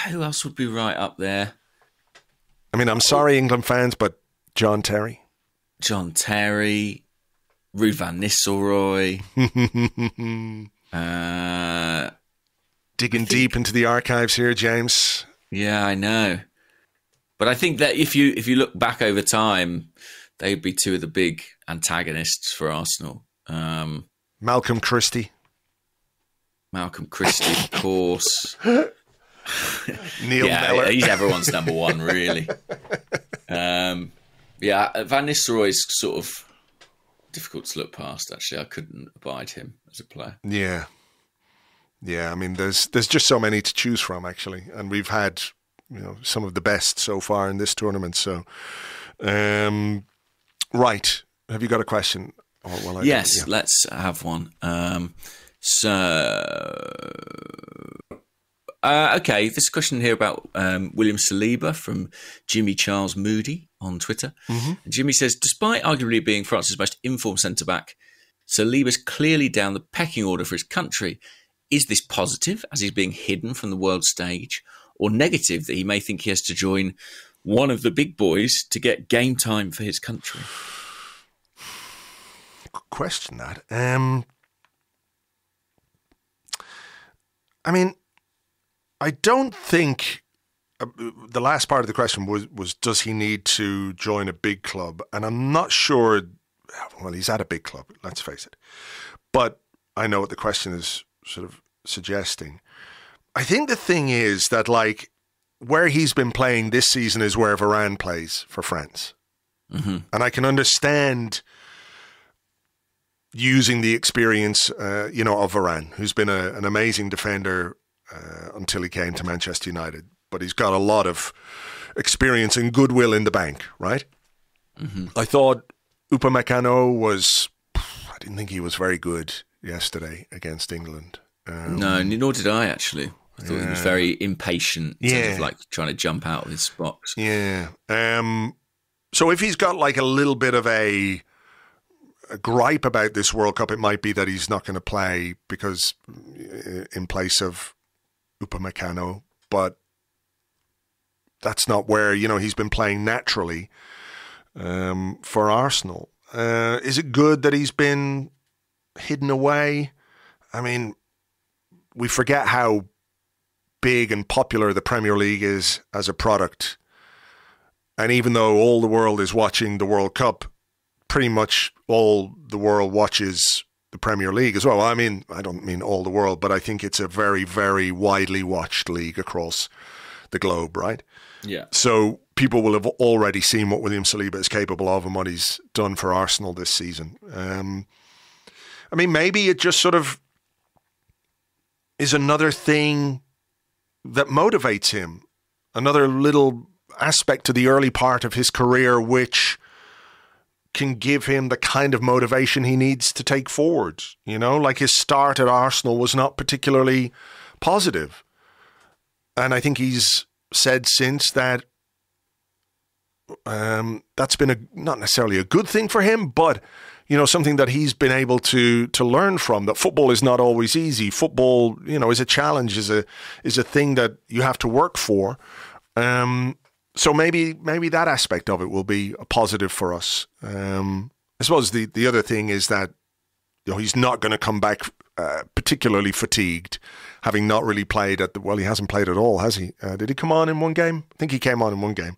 Who else would be right up there? I mean, I'm sorry, England fans, but John Terry, Ruud van Nistelrooy. Digging deep into the archives here, James. Yeah, I know. But I think that if you look back over time, they'd be two of the big antagonists for Arsenal. Malcolm Christie, of course. Neil Mellor. He's everyone's number one, really. Van Nistelrooy's sort of difficult to look past, actually. I couldn't abide him as a player. Yeah. I mean, there's just so many to choose from, actually, and we've had some of the best so far in this tournament. So, right, have you got a question? Yes, let's have one. Okay, this question here about William Saliba from Jimmy Charles Moody on Twitter. Mm-hmm. Jimmy says, despite arguably being France's most informed centre-back, Saliba's clearly down the pecking order for his country. Is this positive, as he's being hidden from the world stage, or negative that he may think he has to join one of the big boys to get game time for his country? Good question, that. I mean, I don't think the last part of the question was does he need to join a big club? And I'm not sure. Well, he's at a big club, let's face it. But I know what the question is sort of suggesting. I think the thing is that, like, where he's been playing this season is where Varane plays for France. Mm-hmm. And I can understand using the experience, of Varane, who's been an amazing defender until he came to Manchester United. But he's got a lot of experience and goodwill in the bank, right? Mm-hmm. I thought Upamecano I didn't think he was very good yesterday against England. No, nor did I, actually. I thought he was very impatient, sort of like trying to jump out of his box. Yeah. So if he's got like a little bit of a gripe about this World Cup, it might be that he's not going to play because in place of Upamecano, but that's not where, he's been playing naturally for Arsenal. Is it good that he's been hidden away? I mean, we forget how big and popular the Premier League is as a product. And even though all the world is watching the World Cup, pretty much all the world watches the Premier League as well. I mean, I don't mean all the world, but I think it's a very, very widely watched league across the globe, right? Yeah. So people will have already seen what William Saliba is capable of and what he's done for Arsenal this season. I mean, maybe it just sort of is another thing that motivates him, another little aspect to the early part of his career which can give him the kind of motivation he needs to take forward. Like his start at Arsenal was not particularly positive. And I think he's said since that that's been not necessarily a good thing for him, but something that he's been able to learn from, that football is not always easy. Football, is a challenge, is a thing that you have to work for. So maybe that aspect of it will be a positive for us. I suppose the other thing is that he's not going to come back particularly fatigued, having not really played he hasn't played at all, has he? Did he come on in one game? I think he came on in one game.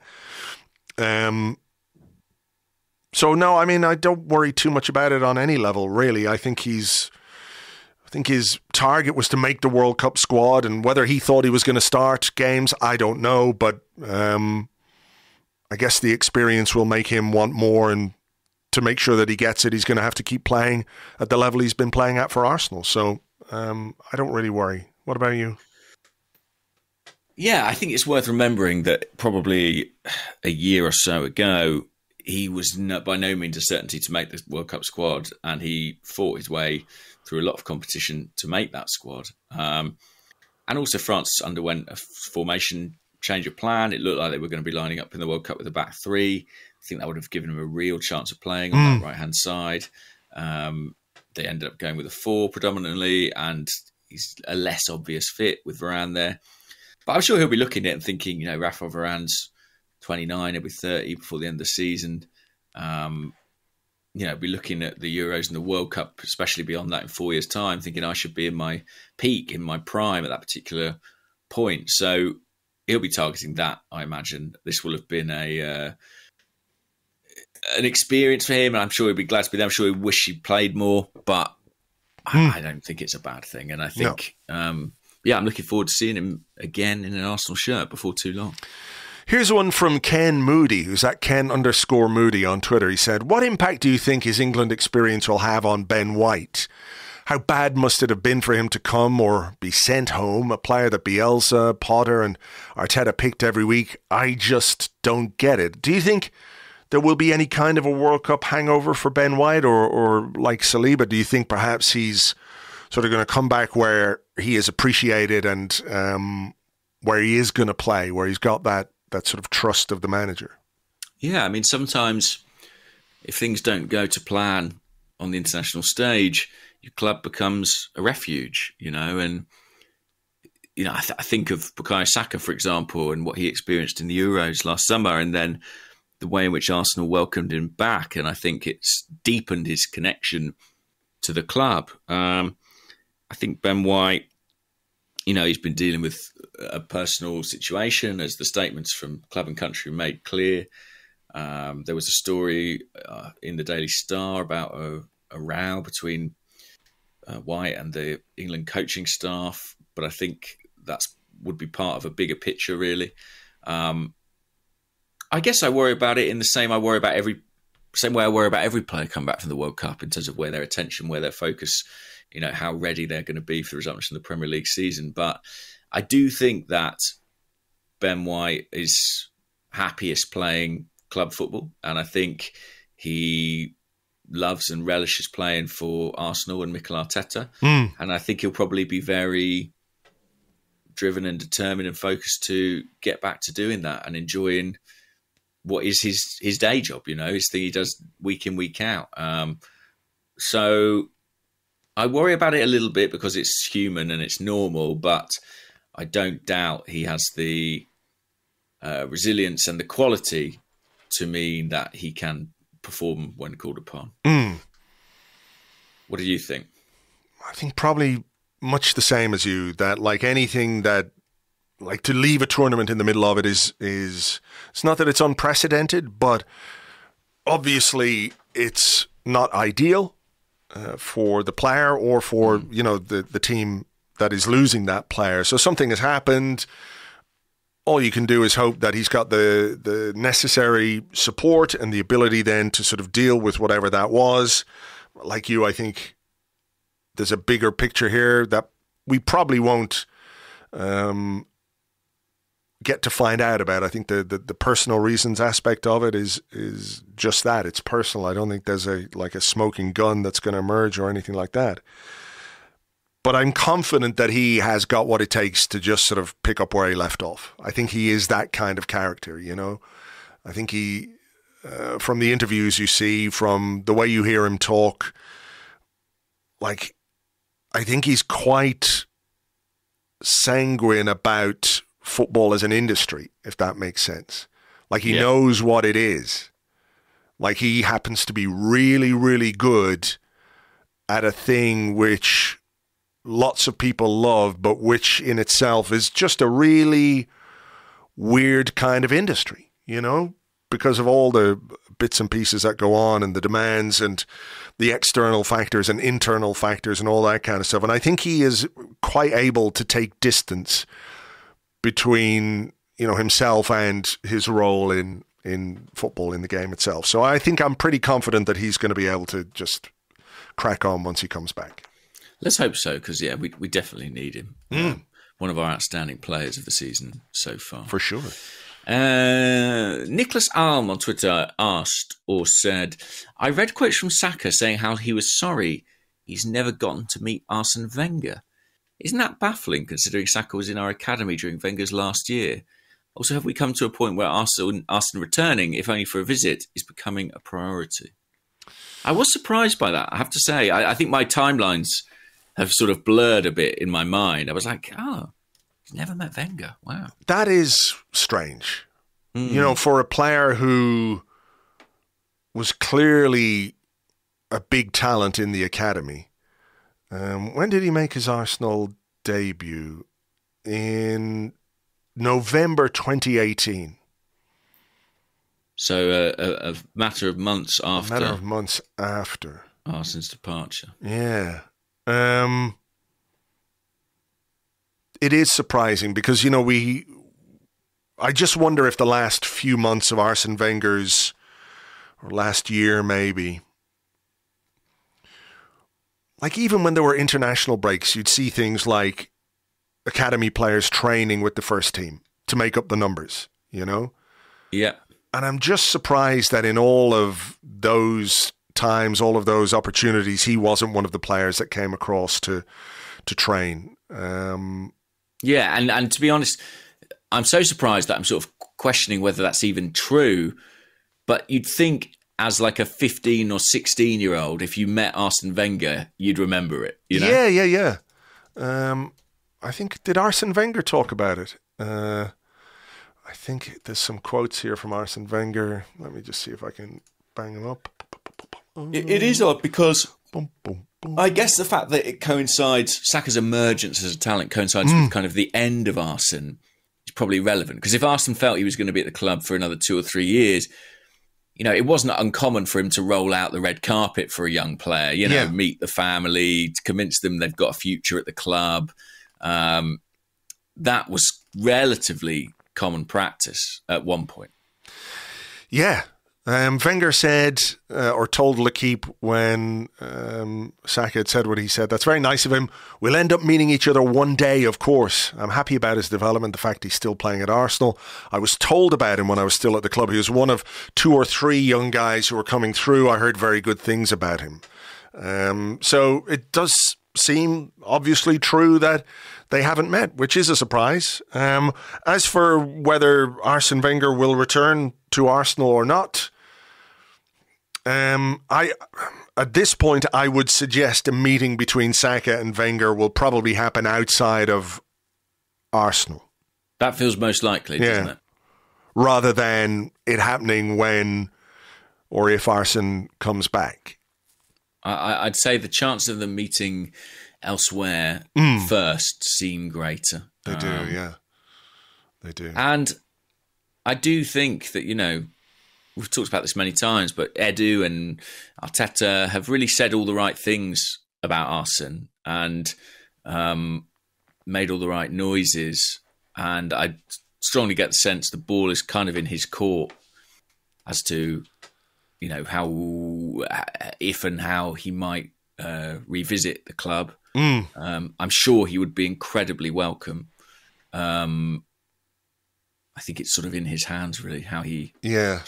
So no, I mean, I don't worry too much about it on any level, really. I think his target was to make the World Cup squad, and whether he thought he was going to start games, I don't know. But I guess the experience will make him want more, and to make sure that he gets it, he's going to have to keep playing at the level he's been playing at for Arsenal. So I don't really worry. What about you? Yeah, I think it's worth remembering that probably a year or so ago, he was by no means a certainty to make the World Cup squad, and he fought his way through a lot of competition to make that squad. And also France underwent a formation change of plan. It looked like they were going to be lining up in the World Cup with a back three. I think that would have given him a real chance of playing on that right-hand side. They ended up going with a 4 predominantly, and he's a less obvious fit with Varane there. But I'm sure he'll be looking at it and thinking, Rafa Varane's 29, he'll be 30 before the end of the season. Be looking at the Euros and the World Cup, especially beyond that in 4 years' time, thinking I should be in my peak, in my prime at that particular point. So he'll be targeting that, I imagine. This will have been an experience for him, and I'm sure he'll be glad to be there. I'm sure he'll wish he played more, but I don't think it's a bad thing. And I think, I'm looking forward to seeing him again in an Arsenal shirt before too long. Here's one from Ken Moody, who's at Ken_Moody on Twitter. He said, what impact do you think his England experience will have on Ben White? How bad must it have been for him to come or be sent home, a player that Bielsa, Potter and Arteta picked every week? I just don't get it. Do you think there will be any kind of a World Cup hangover for Ben White, or like Saliba, do you think perhaps he's sort of going to come back where he is appreciated and where he is going to play, where he's got that sort of trust of the manager? Yeah, I mean, sometimes if things don't go to plan on the international stage, your club becomes a refuge, and I think of Bukayo Saka, for example, and what he experienced in the Euros last summer, and then the way in which Arsenal welcomed him back, and I think it's deepened his connection to the club. I think Ben White, he's been dealing with a personal situation, as the statements from club and country made clear. There was a story in the Daily Star about a row between White and the England coaching staff, but I think that would be part of a bigger picture, really. I guess I worry about it in the same way I worry about every player coming back from the World Cup, in terms of where their attention, where their focus, how ready they're going to be for the resumption of the Premier League season. But I do think that Ben White is happiest playing club football, and I think he loves and relishes playing for Arsenal and Mikel Arteta. And I think he'll probably be very driven and determined and focused to get back to doing that and enjoying what is his day job, his thing he does week in, week out. So I worry about it a little bit because it's human and it's normal, but I don't doubt he has the resilience and the quality to mean that he can perform when called upon. What do you think? I think probably much the same as you, that like anything that, like, to leave a tournament in the middle of it is it's not that it's unprecedented, but obviously it's not ideal for the player or for the team that is losing that player. So something has happened. All you can do is hope that he's got the necessary support and the ability then to sort of deal with whatever that was. Like you, I think there's a bigger picture here that we probably won't get to find out about. I think the personal reasons aspect of it is just that. It's personal. I don't think there's a smoking gun that's going to emerge or anything like that. But I'm confident that he has got what it takes to just sort of pick up where he left off. I think he is that kind of character, I think he, from the interviews you see, from the way you hear him talk, I think he's quite sanguine about football as an industry, if that makes sense. He knows what it is. He happens to be really, really good at a thing which lots of people love, but which in itself is just a really weird kind of industry, because of all the bits and pieces that go on and the demands and the external factors and internal factors and all that kind of stuff. And I think he is quite able to take distance between, himself and his role in football, in the game itself. So I think I'm pretty confident that he's going to be able to just crack on once he comes back. Let's hope so, because we definitely need him. one of our outstanding players of the season so far. For sure. Nicholas Alm on Twitter asked or said, I read quotes from Saka saying how he was sorry he's never gotten to meet Arsene Wenger. Isn't that baffling considering Saka was in our academy during Wenger's last year? Also, have we come to a point where Arsene returning, if only for a visit, is becoming a priority? I was surprised by that, I have to say. I think my timelines have sort of blurred a bit in my mind. I was like, he's never met Wenger. Wow. That is strange. You know, for a player who was clearly a big talent in the academy. When did he make his Arsenal debut? In November 2018. So a matter of months after. A matter of months after. Arsene's departure. Yeah. It is surprising because, you know, I just wonder if the last few months of Arsene Wenger's, or last year maybe, like even when there were international breaks, you'd see things like academy players training with the first team to make up the numbers, you know? Yeah. And I'm just surprised that in all of those times, all of those opportunities, he wasn't one of the players that came across to train. Yeah, and to be honest, I'm so surprised that I'm sort of questioning whether that's even true. But you'd think as like a 15 or 16-year-old, if you met Arsene Wenger, you'd remember it, you know? Yeah. I think, did Arsene Wenger talk about it? I think there's some quotes here from Arsene Wenger. Let me just see if I can bang them up. It is odd because I guess the fact that it coincides, Saka's emergence as a talent coincides with kind of the end of Arsene is probably relevant. Because if Arsene felt he was going to be at the club for another 2 or 3 years, you know, it wasn't uncommon for him to roll out the red carpet for a young player, you know, meet the family, to convince them they've got a future at the club. That was relatively common practice at one point. Yeah. Wenger said, or told L'Equipe when Saka had said what he said, that's very nice of him. We'll end up meeting each other one day, of course. I'm happy about his development, the fact he's still playing at Arsenal. I was told about him when I was still at the club. He was one of 2 or 3 young guys who were coming through. I heard very good things about him. So it does seem obviously true that they haven't met, which is a surprise. As for whether Arsene Wenger will return to Arsenal or not, at this point, I would suggest a meeting between Saka and Wenger will probably happen outside of Arsenal. That feels most likely, doesn't it? Rather than it happening when or if Arsene comes back. I'd say the chance of them meeting elsewhere first seem greater. They do, yeah. They do. And I do think that, you know, we've talked about this many times, but Edu and Arteta have really said all the right things about Arsene and made all the right noises. And I strongly get the sense the ball is kind of in his court as to, you know, how, if and how he might revisit the club. I'm sure he would be incredibly welcome. I think it's sort of in his hands, really, how he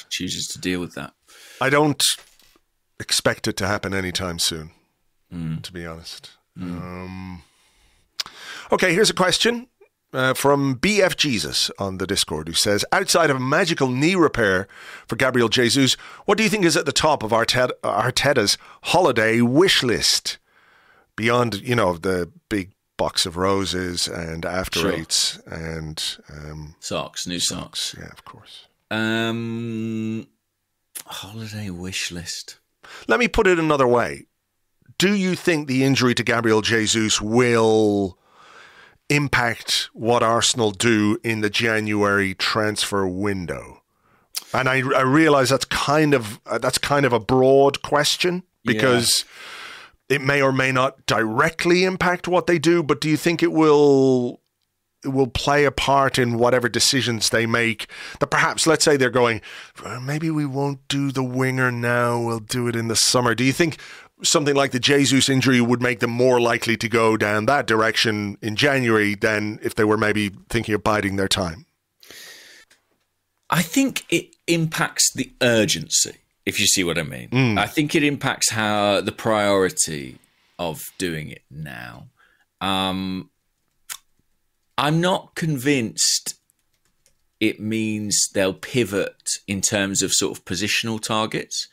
chooses to deal with that. I don't expect it to happen anytime soon, to be honest. Okay, here's a question from BF Jesus on the Discord, who says, outside of a magical knee repair for Gabriel Jesus, what do you think is at the top of Arteta's holiday wish list? Beyond, you know, the big box of roses and after eights and socks, new socks. Yeah, of course. Holiday wish list. Let me put it another way. Do you think the injury to Gabriel Jesus will impact what Arsenal do in the January transfer window? And I realise that's kind of a broad question because it may or may not directly impact what they do, but do you think it will play a part in whatever decisions they make? That perhaps, let's say they're going, maybe we won't do the winger now, we'll do it in the summer. Do you think something like the Jesus injury would make them more likely to go down that direction in January than if they were maybe thinking of biding their time? I think it impacts the urgency, if you see what I mean. I think it impacts how the priority of doing it now. I'm not convinced it means they'll pivot in terms of sort of positional targets,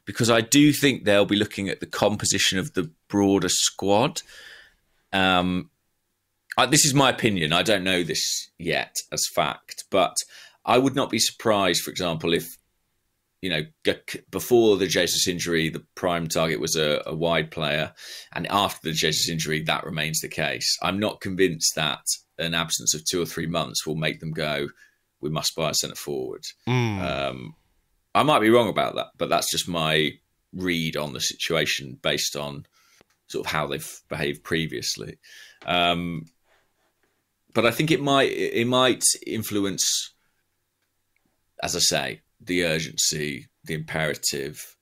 because I do think they'll be looking at the composition of the broader squad. This is my opinion. I don't know this yet as fact, but I would not be surprised, for example, if, before the Jesus injury, the prime target was a wide player, and after the Jesus injury, that remains the case. I'm not convinced that an absence of 2 or 3 months will make them go, we must buy a centre forward. I might be wrong about that, but that's just my read on the situation based on sort of how they've behaved previously. But I think it might influence, as I say, the urgency, the imperative,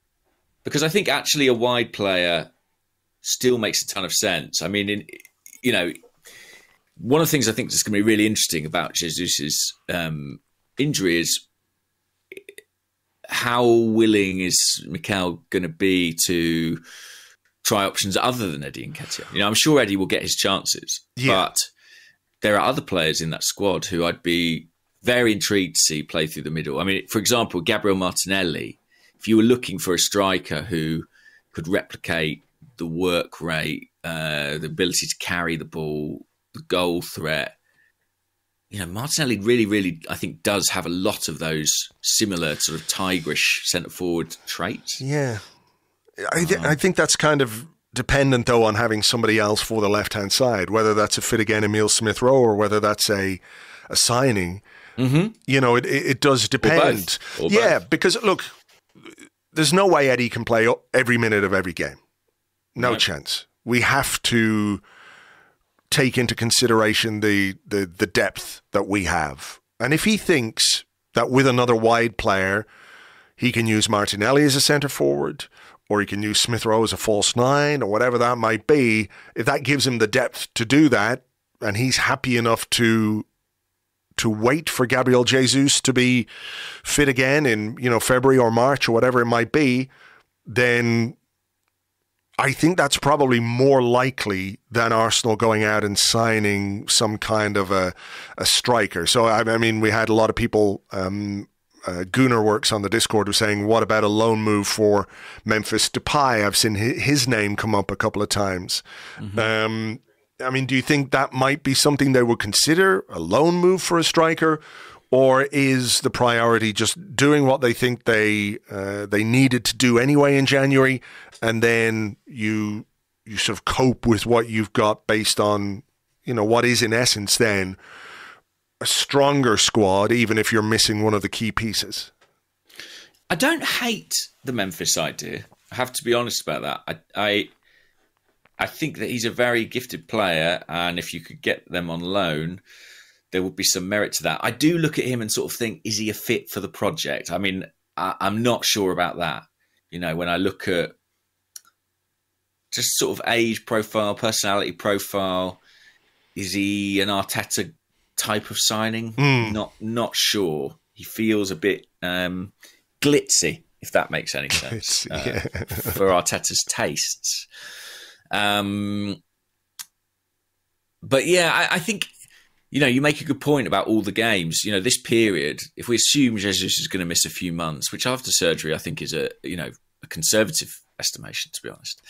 because I think actually a wide player still makes a ton of sense. I mean, one of the things I think that's going to be really interesting about Jesus's injury is how willing is Mikel going to be to try options other than Eddie Nketiah? I'm sure Eddie will get his chances, but there are other players in that squad who I'd be very intrigued to see play through the middle. I mean, for example, Gabriel Martinelli, if you were looking for a striker who could replicate the work rate, the ability to carry the ball, the goal threat, Martinelli really, really, I think, does have a lot of those similar sort of tigerish centre-forward traits. Yeah. I think that's kind of dependent, though, on having somebody else for the left-hand side, whether that's a fit again Emile Smith-Rowe or whether that's a signing. It does depend. Or both. Because, look, there's no way Eddie can play every minute of every game. No chance. We have to take into consideration the depth that we have. And if he thinks that with another wide player, he can use Martinelli as a centre forward, or he can use Smith-Rowe as a false nine, or whatever that might be, if that gives him the depth to do that, and he's happy enough to wait for Gabriel Jesus to be fit again in, February or March or whatever it might be, then I think that's probably more likely than Arsenal going out and signing some kind of a striker. So, I mean, we had a lot of people, Gunnar Works on the Discord was saying, what about a loan move for Memphis Depay? I've seen his name come up a couple of times. I mean, do you think that might be something they would consider, a loan move for a striker? Or is the priority just doing what they think they needed to do anyway in January, and then you sort of cope with what you've got based on, what is in essence then a stronger squad, even if you're missing one of the key pieces? I don't hate the Memphis idea. I have to be honest about that. I think that he's a very gifted player, and if you could get them on loan, there would be some merit to that. I do look at him and sort of think, is he a fit for the project? I mean, I'm not sure about that. When I look at just sort of age profile, personality profile, is he an Arteta type of signing? Not sure. He feels a bit glitzy, if that makes any sense, for Arteta's tastes. But yeah, I think, you make a good point about all the games. This period, if we assume Jesus is going to miss a few months, which after surgery I think is a conservative estimation, to be honest.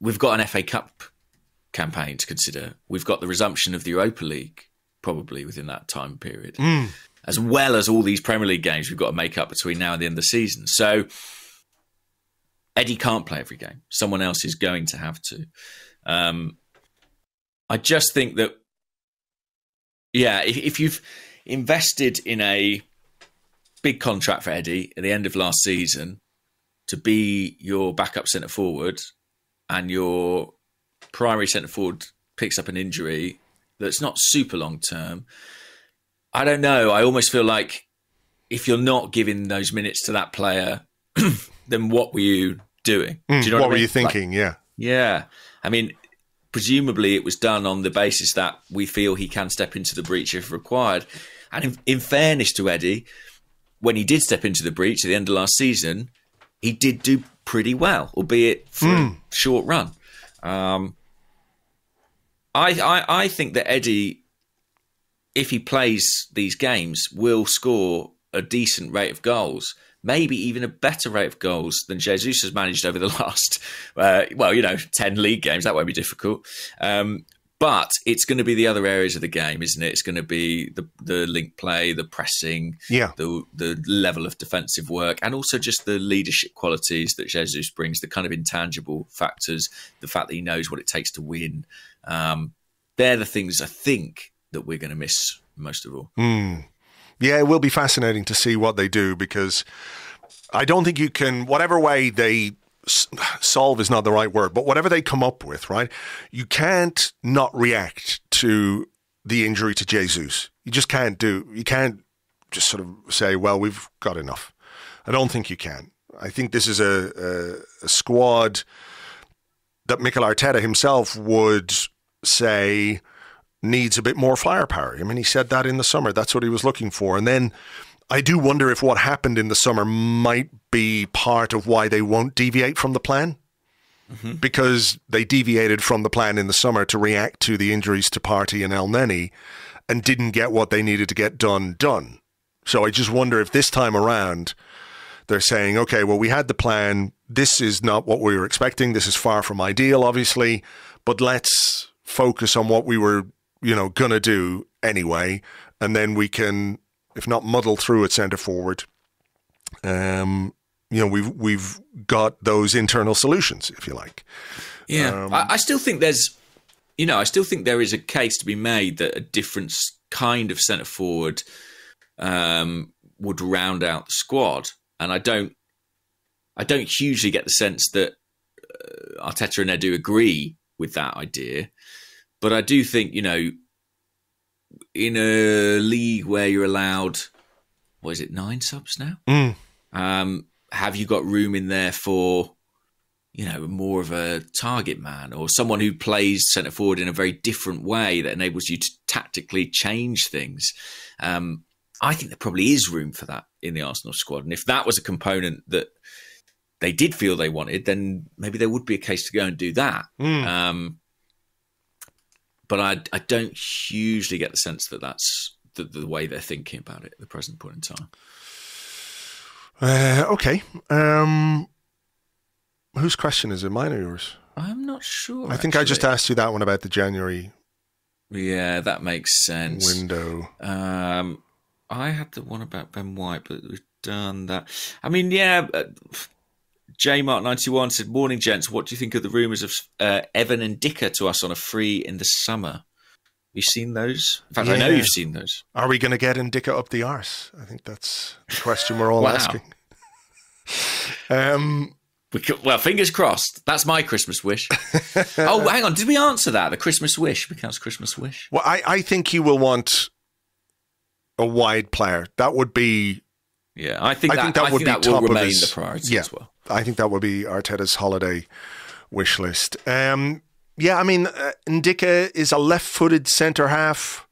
We've got an FA Cup campaign to consider. We've got the resumption of the Europa League probably within that time period, as well as all these Premier League games we've got to make up between now and the end of the season. So Eddie can't play every game. Someone else is going to have to. I just think that, if you've invested in a big contract for Eddie at the end of last season to be your backup centre forward, and your primary centre forward picks up an injury that's not super long term, I don't know. I almost feel like if you're not giving those minutes to that player then what were you doing? Do you know what were I mean? you thinking? Yeah. I mean, presumably it was done on the basis that we feel he can step into the breach if required. And in fairness to Eddie, when he did step into the breach at the end of last season, he did do pretty well, albeit for a short run. I think that Eddie, if he plays these games, will score a decent rate of goals, maybe even a better rate of goals than Jesus has managed over the last, 10 league games. That won't be difficult. But it's going to be the other areas of the game, isn't it? It's going to be the link play, the pressing, the level of defensive work, and also just the leadership qualities that Jesus brings, the kind of intangible factors, the fact that he knows what it takes to win. They're the things I think that we're going to miss most of all. Yeah, it will be fascinating to see what they do, because I don't think you can, whatever way they solve is not the right word, but whatever they come up with, right? You can't not react to the injury to Jesus. You just can't you can't just sort of say, well, we've got enough. I don't think you can. I think this is a squad that Mikel Arteta himself would say needs a bit more firepower. I mean, he said that in the summer. That's what he was looking for. And then I do wonder if what happened in the summer might be part of why they won't deviate from the plan, because they deviated from the plan in the summer to react to the injuries to Partey and El Neni and didn't get what they needed to get done. So I just wonder if this time around they're saying, okay, well, we had the plan. This is not what we were expecting. This is far from ideal, obviously, but let's focus on what we were, going to do anyway. And then we can, if not muddle through at centre forward, we've got those internal solutions, if you like. Yeah, I still think there is a case to be made that a different kind of centre forward would round out the squad, and I don't hugely get the sense that Arteta and Edu agree with that idea, but I do think in a league where you're allowed, 9 subs now? Have you got room in there for, more of a target man or someone who plays centre forward in a very different way that enables you to tactically change things? I think there probably is room for that in the Arsenal squad. And if that was a component that they did feel they wanted, then maybe there would be a case to go and do that. But I don't hugely get the sense that that's the way they're thinking about it at the present point in time. Okay. Whose question is it? Mine or yours? I'm not sure. I think I just asked you that one about the January. Yeah, that makes sense. Window. I had the one about Ben White, but we've done that. I mean, yeah. JMark91 said, "Morning, gents. What do you think of the rumours of Evan and Dicker to us on a free in the summer? Have you seen those? In fact, I know you've seen those. Are we going to get Ndicka up the arse? I think that's the question we're all asking. Well, fingers crossed. That's my Christmas wish. Oh, hang on. Did we answer that? The Christmas wish becomes Christmas wish. Well, I think he will want a wide player. That would be... Yeah, I think that will remain the priority as well. I think that would be Arteta's holiday wish list. Yeah, I mean, Ndicka is a left-footed centre-half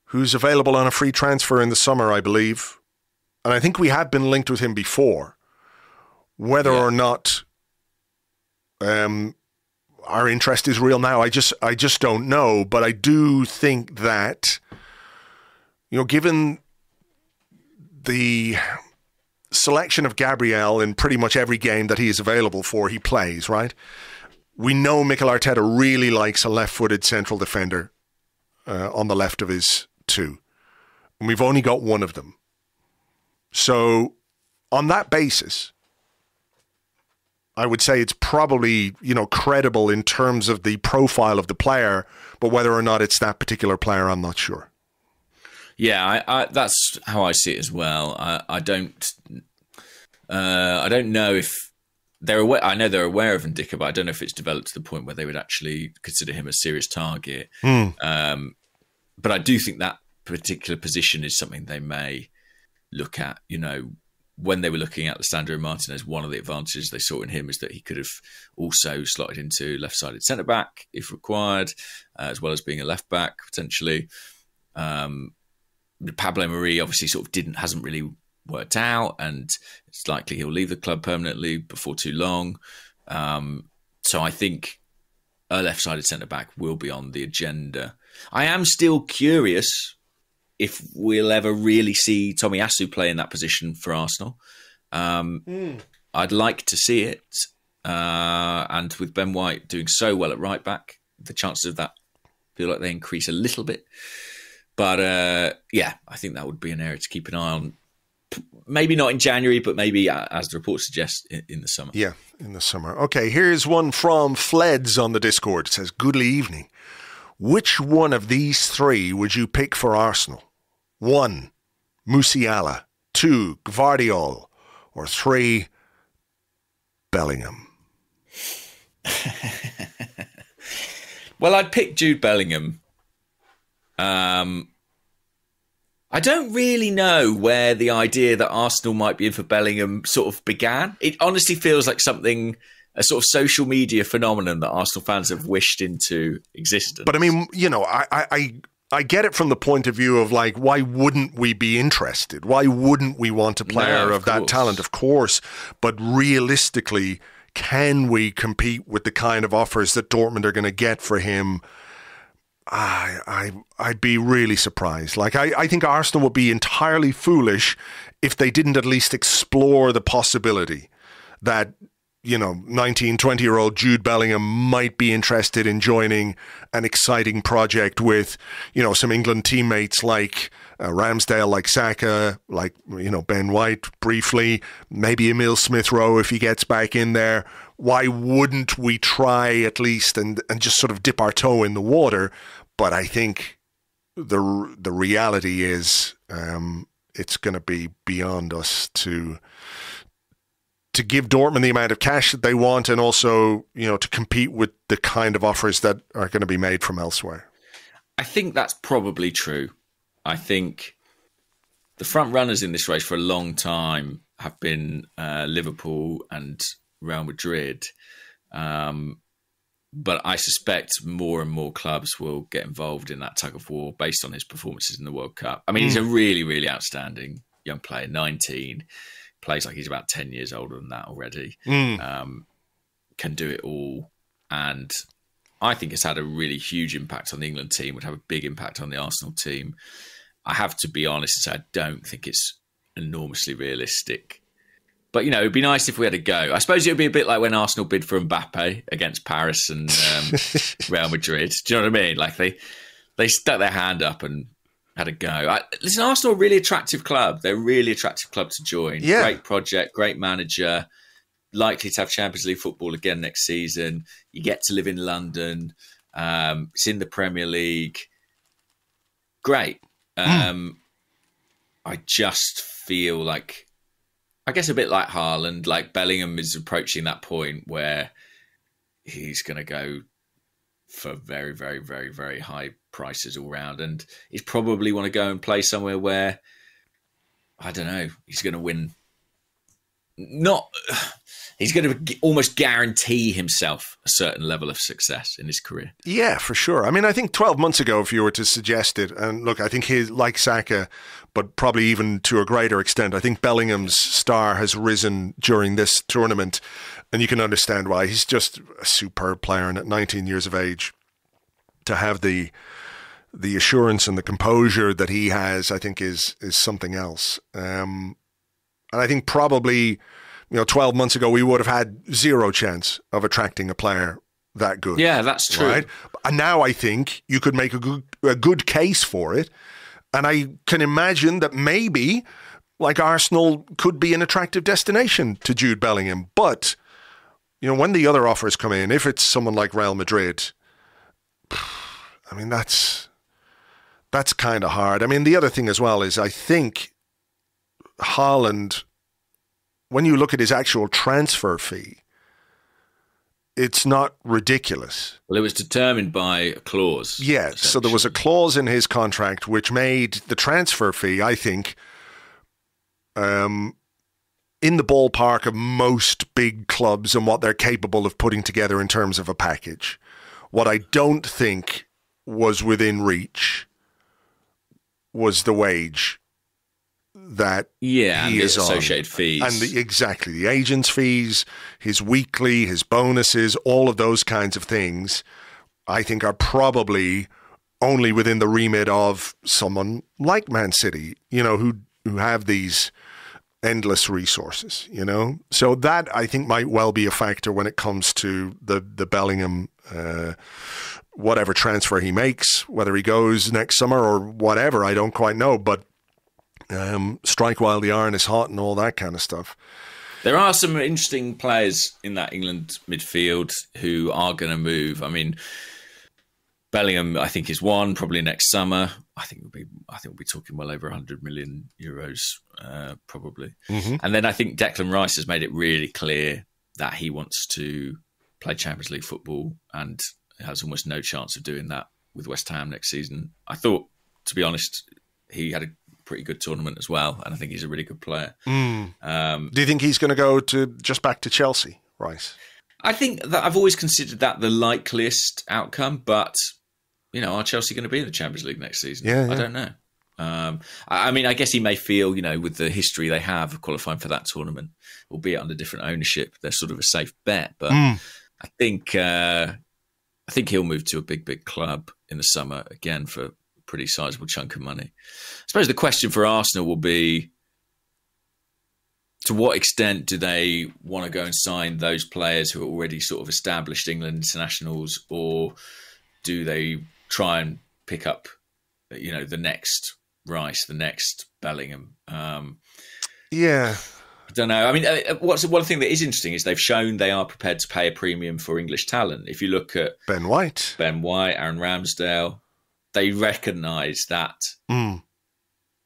who's available on a free transfer in the summer, I believe. And I think we have been linked with him before. Whether or not our interest is real now, I just don't know. But I do think that, given the selection of Gabriel in pretty much every game that he is available for, he plays, right? We know Mikel Arteta really likes a left-footed central defender on the left of his two. And we've only got one of them. So on that basis, I would say it's probably, credible in terms of the profile of the player, but whether or not it's that particular player, I'm not sure. Yeah, I that's how I see it as well. I don't know if they're aware. I know they're aware of Ndicka, but I don't know if it's developed to the point where they would actually consider him a serious target. But I do think that particular position is something they may look at. when they were looking at Lisandro Martinez, one of the advantages they saw in him is that he could have also slotted into left-sided centre-back if required, as well as being a left-back potentially. Pablo Mari obviously sort of hasn't really worked out, and it's likely he'll leave the club permanently before too long. So I think a left-sided centre-back will be on the agenda. I am still curious if we'll ever really see Tomiyasu play in that position for Arsenal. I'd like to see it. And with Ben White doing so well at right back, the chances of that feel like they increase a little bit. But I think that would be an area to keep an eye on. Maybe not in January, but maybe, as the report suggests, in the summer. Yeah, in the summer. Okay, here's one from Fleds on the Discord. It says, "Goodly evening. Which one of these three would you pick for Arsenal? 1, Musiala. 2, Gvardiol. Or 3, Bellingham?" Well, I'd pick Jude Bellingham. I don't really know where the idea that Arsenal might be in for Bellingham sort of began. It honestly feels like a sort of social media phenomenon that Arsenal fans have wished into existence. But I mean, I get it from the point of view of like, why wouldn't we be interested? Why wouldn't we want a player of that talent? Of course. But realistically, can we compete with the kind of offers that Dortmund are going to get for him? I'd be really surprised. Like, I think Arsenal would be entirely foolish if they didn't at least explore the possibility that, 19, 20-year-old Jude Bellingham might be interested in joining an exciting project with, some England teammates like Ramsdale, like Saka, like, Ben White briefly, maybe Emile Smith-Rowe if he gets back in there. Why wouldn't we try at least and just sort of dip our toe in the water? But I think the reality is it's going to be beyond us to give Dortmund the amount of cash that they want, and also, to compete with the kind of offers that are going to be made from elsewhere. I think that's probably true. I think the front runners in this race for a long time have been Liverpool and Real Madrid. But I suspect more and more clubs will get involved in that tug of war based on his performances in the World Cup. I mean, he's a really, really outstanding young player, 19, plays like he's about 10 years older than that already, can do it all. And I think it's had a really huge impact on the England team, would have a big impact on the Arsenal team. I have to be honest and say I don't think it's enormously realistic. But, it'd be nice if we had a go. I suppose it would be a bit like when Arsenal bid for Mbappe against Paris and Real Madrid. Do you know what I mean? Like they stuck their hand up and had a go. Listen, Arsenal are a really attractive club. They're a really attractive club to join. Yeah. Great project, great manager, likely to have Champions League football again next season. You get to live in London. It's in the Premier League. Great. I just feel like, I guess a bit like Haaland, like Bellingham is approaching that point where he's going to go for very, very, very, very high prices all round. And he's probably want to go and play somewhere where, I don't know, he's going to win. He's going to almost guarantee himself a certain level of success in his career. Yeah, for sure. I mean, I think 12 months ago, if you were to suggest it, and look, I think he's like Saka, but probably even to a greater extent, I think Bellingham's star has risen during this tournament, and you can understand why. He's just a superb player, and at 19 years of age, to have the assurance and the composure that he has, I think is something else. And I think probably, 12 months ago, we would have had zero chance of attracting a player that good. Yeah, that's true. Right? And now I think you could make a good case for it. And I can imagine that maybe, like, Arsenal could be an attractive destination to Jude Bellingham. But, when the other offers come in, if it's someone like Real Madrid, I mean, that's kind of hard. I mean, the other thing as well is I think Haaland, when you look at his actual transfer fee, it's not ridiculous. Well, it was determined by a clause. Yeah, so there was a clause in his contract which made the transfer fee, I think, in the ballpark of most big clubs and what they're capable of putting together in terms of a package. What I don't think was within reach was the wage that he is associated fees. And exactly, the agent's fees, his weekly, his bonuses, all of those kinds of things, I think are probably only within the remit of someone like Man City, who have these endless resources, So that, I think, might well be a factor when it comes to the Bellingham, whatever transfer he makes, whether he goes next summer or whatever, I don't quite know. But strike while the iron is hot and all that kind of stuff. There are some interesting players in that England midfield who are going to move. I mean, Bellingham, I think, is one, probably next summer. I think we'll be talking well over 100 million euros, probably. Mm-hmm. And then I think Declan Rice has made it really clear that he wants to play Champions League football and has almost no chance of doing that with West Ham next season. I thought, to be honest, he had a pretty good tournament as well, and I think he's a really good player. Do you think he's going to go just back to Chelsea, Rice? I think that I've always considered that the likeliest outcome, but are Chelsea going to be in the Champions League next season? Yeah. I don't know. I mean, I guess he may feel, with the history they have of qualifying for that tournament, albeit under different ownership, they're sort of a safe bet. But I think he'll move to a big club in the summer again for a pretty sizable chunk of money. I suppose the question for Arsenal will be, to what extent do they want to go and sign those players who are already sort of established England internationals, or do they try and pick up, the next Rice, the next Bellingham? Yeah. I don't know. I mean, one thing that is interesting is they've shown they are prepared to pay a premium for English talent. If you look at Ben White, Aaron Ramsdale, they recognise that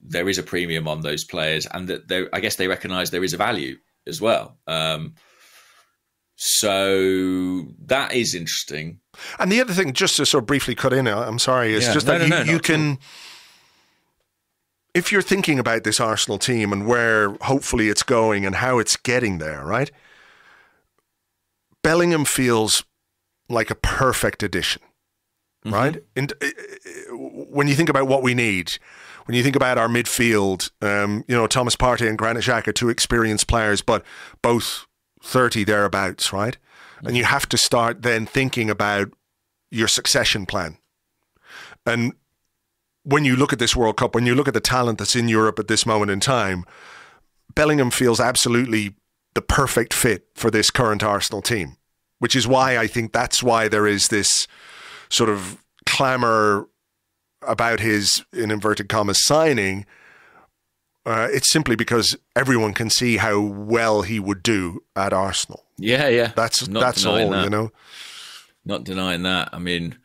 there is a premium on those players, and that I guess they recognise there is a value as well. So that is interesting. And the other thing, just to sort of briefly cut in, I'm sorry, is that you can, if you're thinking about this Arsenal team and where hopefully it's going and how it's getting there, right? Bellingham feels like a perfect addition, right? And when you think about what we need, when you think about our midfield, Thomas Partey and Granit Xhaka, two experienced players, but both 30 thereabouts, right? And you have to start then thinking about your succession plan. And when you look at this World Cup, when you look at the talent that's in Europe at this moment in time, Bellingham feels absolutely the perfect fit for this current Arsenal team, which is why I think that's why there is this sort of clamour about his, in inverted commas, signing. It's simply because everyone can see how well he would do at Arsenal. Yeah. That's all, that. Not denying that. I mean,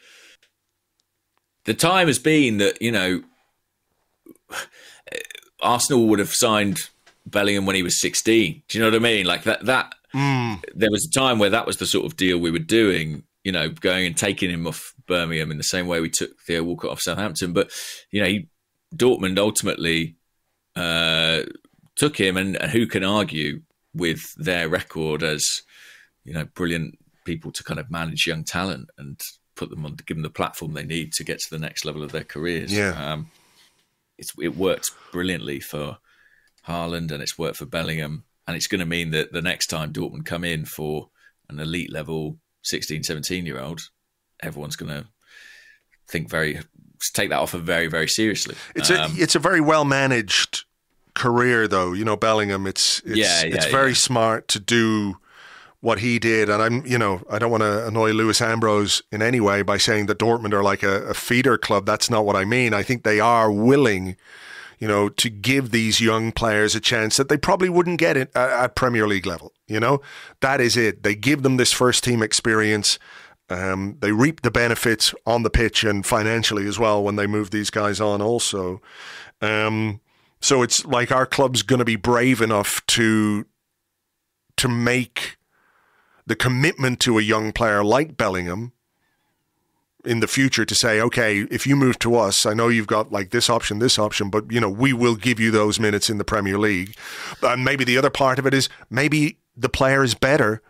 the time has been that, Arsenal would have signed Bellingham when he was 16. Do you know what I mean? Like that. There was a time where that was the sort of deal we were doing, going and taking him off Birmingham in the same way we took Theo Walcott off Southampton. But, Dortmund ultimately took him, and who can argue with their record as brilliant people to kind of manage young talent and put them on, give them the platform they need to get to the next level of their careers. It worked brilliantly for Haaland, and it's worked for Bellingham, and it's going to mean that the next time Dortmund come in for an elite level 16, 17-year-old, everyone's going to take that offer very, very seriously. It's a very well managed career, though. Bellingham. It's very smart to do what he did, and I don't want to annoy Lewis Ambrose in any way by saying that Dortmund are like a feeder club. That's not what I mean. I think they are willing, to give these young players a chance that they probably wouldn't get at Premier League level. That is it. They give them this first team experience. They reap the benefits on the pitch and financially as well when they move these guys on also. So it's like our club's going to be brave enough to make the commitment to a young player like Bellingham, in the future to say, okay, if you move to us, I know you've got like this option, but we will give you those minutes in the Premier League. And maybe the other part of it is maybe the player is better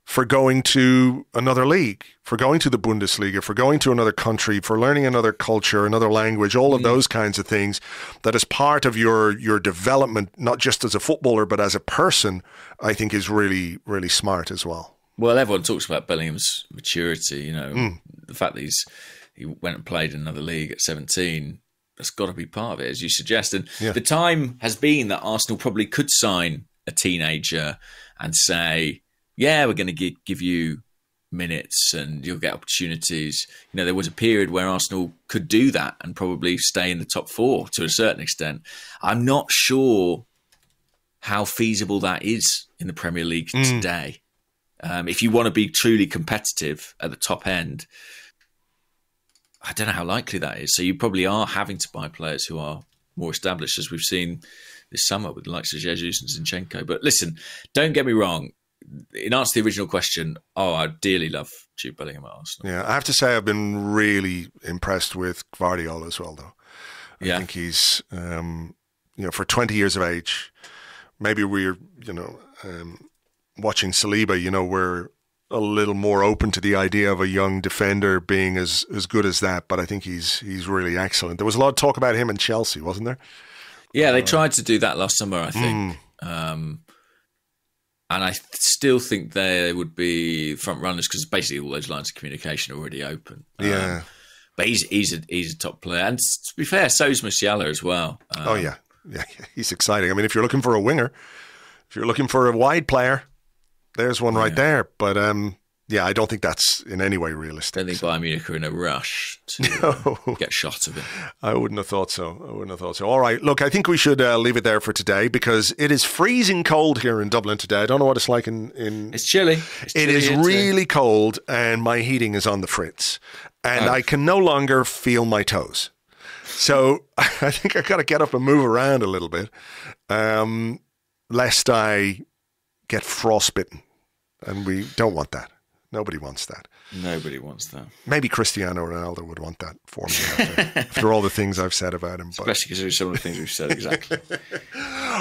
for going to another league, for going to the Bundesliga, for going to another country, for learning another culture, another language, all of those kinds of things that as part of your development, not just as a footballer, but as a person, I think is really, really smart as well. Well, everyone talks about Bellingham's maturity, the fact that he went and played in another league at 17, that's got to be part of it, as you suggest. And the time has been that Arsenal probably could sign a teenager and say, yeah, we're going to give you minutes and you'll get opportunities. There was a period where Arsenal could do that and probably stay in the top 4 to a certain extent. I'm not sure how feasible that is in the Premier League today. If you want to be truly competitive at the top end, I don't know how likely that is. So you probably are having to buy players who are more established, as we've seen this summer with the likes of Jesus and Zinchenko. But listen, don't get me wrong. In answer to the original question, I dearly love Jude Bellingham at Arsenal. Yeah, I have to say I've been really impressed with Guardiola as well, though. I think he's, for 20 years of age, maybe we're, watching Saliba, we're a little more open to the idea of a young defender being as good as that, but I think he's really excellent. There was a lot of talk about him in Chelsea, wasn't there? Yeah, they tried to do that last summer, I think. And I still think they would be front runners because basically all those lines of communication are already open. But he's a top player, and to be fair, so is Musiala as well. Yeah, he's exciting. I mean, if you're looking for a winger, if you're looking for a wide player, there's one right there. But I don't think that's in any way realistic. I don't think Bayern Munich are in a rush to get shot of it. I wouldn't have thought so. All right, look, I think we should leave it there for today because it is freezing cold here in Dublin today. I don't know what it's like in... It's chilly. It is really cold and my heating is on the fritz. And I can no longer feel my toes. So I think I got to get up and move around a little bit lest I get frostbitten. And we don't want that. Nobody wants that. Nobody wants that. Maybe Cristiano Ronaldo would want that for me after all the things I've said about him. Especially because there's some of the things we've said, exactly.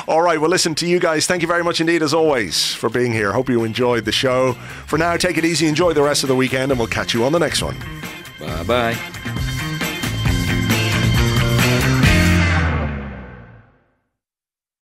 All right, well, listen, to you guys, thank you very much indeed, as always, for being here. Hope you enjoyed the show. For now, take it easy, enjoy the rest of the weekend, and we'll catch you on the next one. Bye-bye.